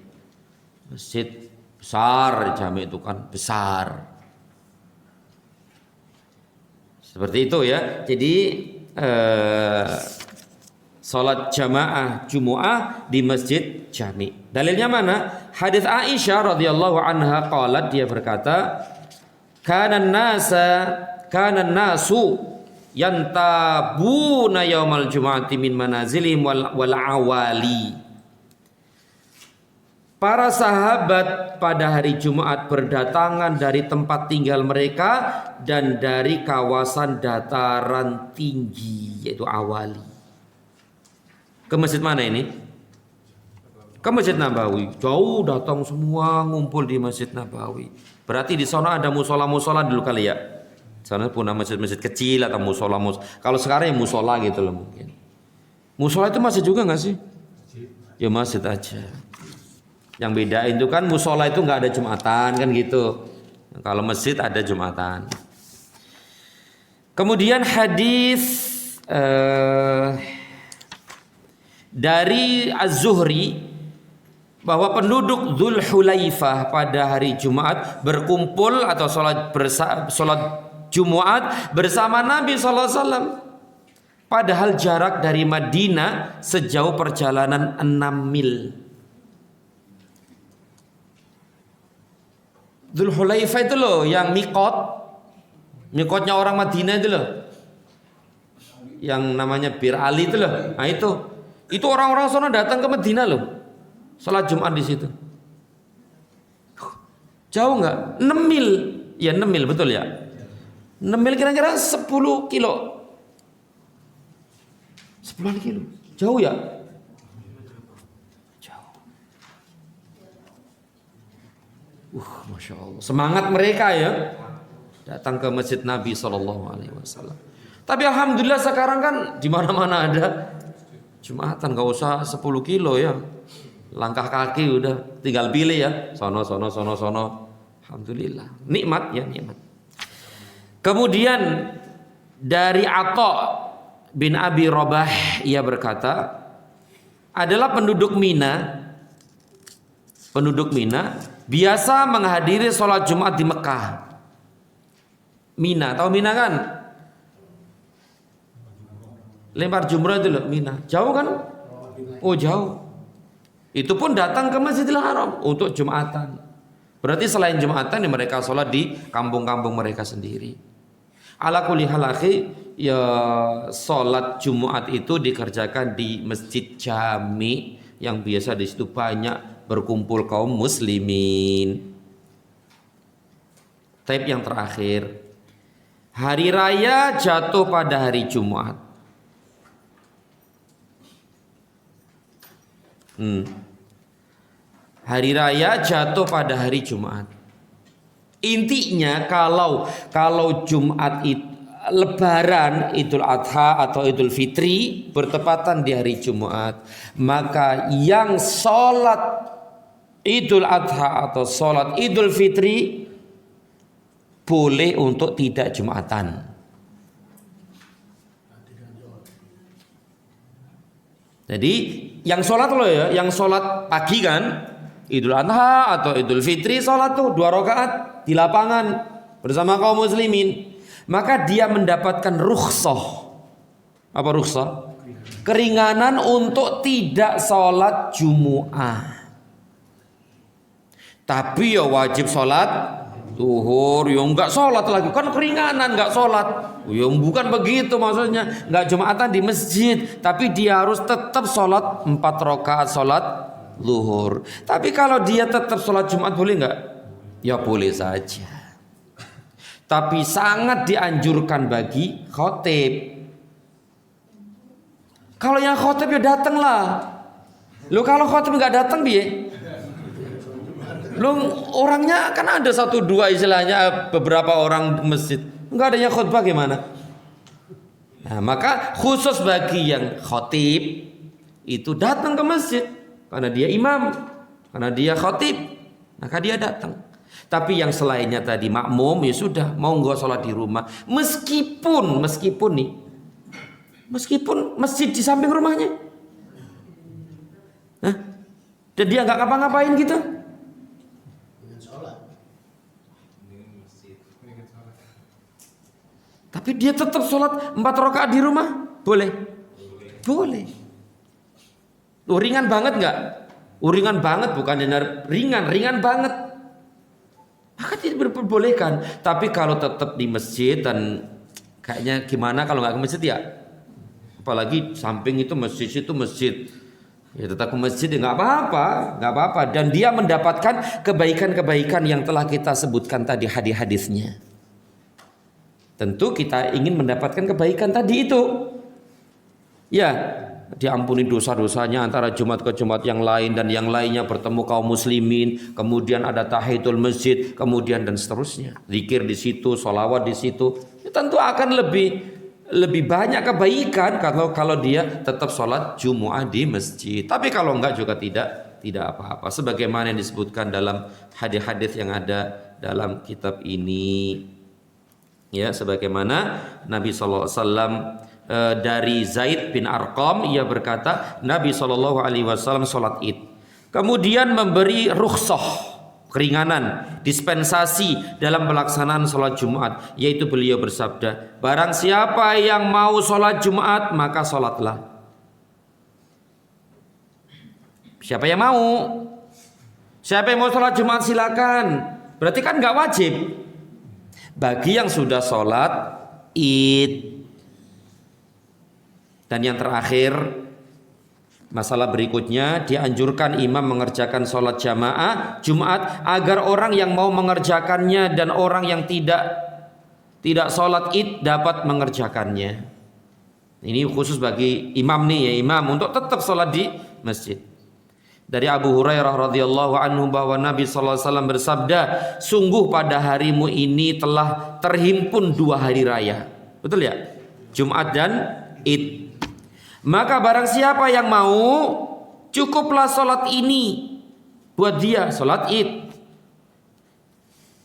Masjid besar, jami itu kan besar. Seperti itu ya. Jadi salat jamaah Jumu'ah di masjid jami. Dalilnya mana? Hadis Aisyah radhiyallahu anha qalat, dia berkata, kana nasu yantabuna yaumal jumu'ati min manazilihim wal awali. Para sahabat pada hari Jumat berdatangan dari tempat tinggal mereka dan dari kawasan dataran tinggi, yaitu awali. Ke masjid mana ini? Ke Masjid Nabawi. Jauh datang semua ngumpul di Masjid Nabawi. Berarti di sana ada musola-musola dulu kali ya. Sana punya masjid-masjid kecil atau musola. Kalau sekarang ya musola gitu loh mungkin. Musola itu masjid juga nggak sih? Ya masjid aja. Yang beda itu kan musola itu nggak ada Jumatan kan gitu. Kalau masjid ada Jumatan. Kemudian hadis dari Az-Zuhri bahwa penduduk Dzul Hulaifah pada hari Jumat berkumpul atau sholat Jumat bersama Nabi SAW. Padahal jarak dari Madinah sejauh perjalanan 6 mil. Dzul Hulaifah itu loh yang mikotnya orang Madinah itu loh, yang namanya Bir Ali itu loh. Nah itu orang-orang sana datang ke Madinah loh, salat Jumat di situ. Jauh nggak? 6 mil. Ya 6 mil betul ya. 6 mil kira-kira 10 kilo. 10 kilo. Jauh ya? Jauh. Masya Allah. Semangat mereka ya datang ke masjid Nabi SAW. Tapi alhamdulillah sekarang kan di mana-mana ada Jumatan, gak usah 10 kilo ya. Langkah kaki udah tinggal pilih ya. Sono. Alhamdulillah. Nikmat ya, nikmat. Kemudian dari Atha bin Abi Rabah, ia berkata, adalah penduduk Mina biasa menghadiri sholat Jumat di Mekah. Mina, tahu Mina kan? Lempar jumrah itu loh, Mina. Jauh kan? Oh jauh. Itu pun datang ke Masjidil Haram untuk Jumatan. Berarti selain Jumatan ya mereka sholat di kampung-kampung mereka sendiri. Ala kulli hal akhi, ya sholat Jumat itu dikerjakan di masjid jami yang biasa di situ banyak berkumpul kaum muslimin. Taib yang terakhir, hari raya jatuh pada hari Jumat. Hari raya jatuh pada hari Jumat. Intinya kalau Jumat itu Lebaran, Idul Adha atau Idul Fitri bertepatan di hari Jumat, maka yang sholat Idul Adha atau sholat Idul Fitri boleh untuk tidak Jumatan. Jadi yang sholat loh ya, yang sholat pagi kan Idul Adha atau Idul Fitri, sholat tuh 2 rakaat di lapangan bersama kaum muslimin, maka dia mendapatkan rukhsah. Apa rukhsah? Keringanan untuk tidak sholat Jumu'ah. Tapi ya wajib sholat zuhur, ya enggak sholat lagi, kan keringanan enggak sholat. Ya bukan begitu maksudnya, enggak Jumatan di masjid, tapi dia harus tetap sholat 4 rakaat sholat zuhur. Tapi kalau dia tetap sholat Jumat boleh enggak? Ya boleh saja. Tapi sangat dianjurkan bagi khotib. Kalau yang khotib ya datanglah. Lo kalau khotib enggak datang biye? Lu orangnya kan ada satu dua istilahnya beberapa orang masjid. Enggak adanya khutbah gimana? Nah, maka khusus bagi yang khotib itu datang ke masjid karena dia imam, karena dia khotib, maka dia datang. Tapi yang selainnya tadi makmum ya sudah, mau nggak sholat di rumah, meskipun masjid di samping rumahnya, dan dia nggak ngapa-ngapain gitu. Tapi dia tetap sholat 4 rakaat di rumah, boleh? Boleh. Ringan banget nggak? Ringan banget, bukan ringan banget. Maka tidak diperbolehkan. Tapi kalau tetap di masjid dan kayaknya gimana kalau nggak ke masjid ya? Apalagi samping itu masjid. Ya tetap ke masjid ya nggak apa-apa. Dan dia mendapatkan kebaikan-kebaikan yang telah kita sebutkan tadi hadis-hadisnya. Tentu kita ingin mendapatkan kebaikan tadi itu. Ya, diampuni dosa-dosanya antara Jumat ke Jumat yang lain dan yang lainnya, bertemu kaum muslimin, kemudian ada tahiyatul masjid, kemudian dan seterusnya. Zikir di situ, sholawat di situ. Ya, tentu akan lebih banyak kebaikan kalau dia tetap sholat Jumu'ah di masjid. Tapi kalau enggak juga tidak apa-apa. Sebagaimana yang disebutkan dalam hadis-hadis yang ada dalam kitab ini. Ya, sebagaimana Nabi SAW dari Zaid bin Arqam, ia berkata Nabi SAW sholat id, kemudian memberi rukhsah, keringanan, dispensasi dalam pelaksanaan sholat Jumat, yaitu beliau bersabda, barang siapa yang mau sholat Jumat maka sholatlah. Siapa yang mau sholat Jumat silakan, berarti kan nggak wajib. Bagi yang sudah sholat id. Dan yang terakhir, masalah berikutnya, dianjurkan imam mengerjakan sholat jamaah Jumat agar orang yang mau mengerjakannya dan orang yang tidak sholat id dapat mengerjakannya. Ini khusus bagi imam nih ya, imam untuk tetap sholat di masjid. Dari Abu Hurairah radhiyallahu anhu bahwa Nabi sallallahu alaihi wasallam bersabda, sungguh pada harimu ini telah terhimpun 2 hari raya. Betul ya? Jumat dan id. Maka barang siapa yang mau, cukuplah sholat ini buat dia, sholat id.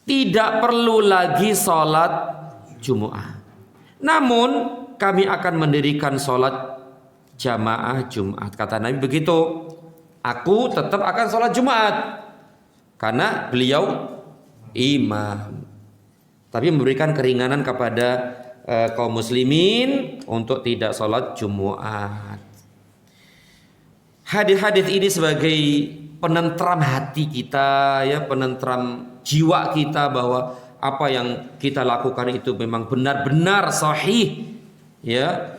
Tidak perlu lagi sholat Jumu'ah. Namun kami akan mendirikan sholat jamaah Jumat. Kata Nabi begitu. Aku tetap akan sholat Jumat karena beliau imam. Tapi memberikan keringanan kepada kaum muslimin untuk tidak sholat Jumat. Hadis-hadis ini sebagai penentram hati kita, ya, penentram jiwa kita bahwa apa yang kita lakukan itu memang benar-benar sahih, ya,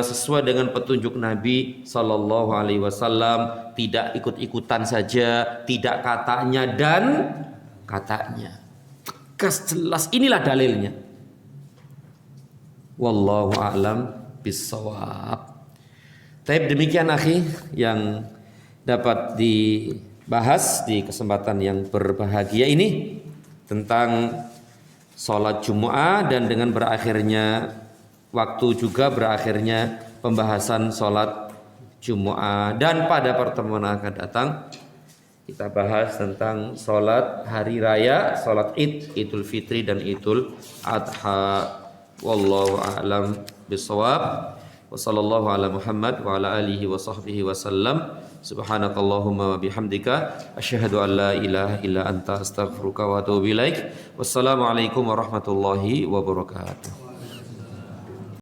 sesuai dengan petunjuk Nabi Sallallahu Alaihi Wasallam, tidak ikut-ikutan saja, tidak katanya dan katanya. Tegas jelas, inilah dalilnya. Wallahu a'lam bissawab. Taib, demikian akhi yang dapat dibahas di kesempatan yang berbahagia ini tentang sholat Jumu'ah, dan dengan berakhirnya waktu juga berakhirnya pembahasan sholat Jumu'ah. Dan pada pertemuan akan datang kita bahas tentang sholat hari raya, sholat id, idul fitri dan idul adha. Wallahu a'lam bissawab. Wa sallallahu ala Muhammad wa ala alihi wa sahbihi wa sallam. Subhanakallahumma wa bihamdika asyhadu an la ilaha illa anta astaghfiruka wa atubu ilaik. Wassalamualaikum warahmatullahi wabarakatuh.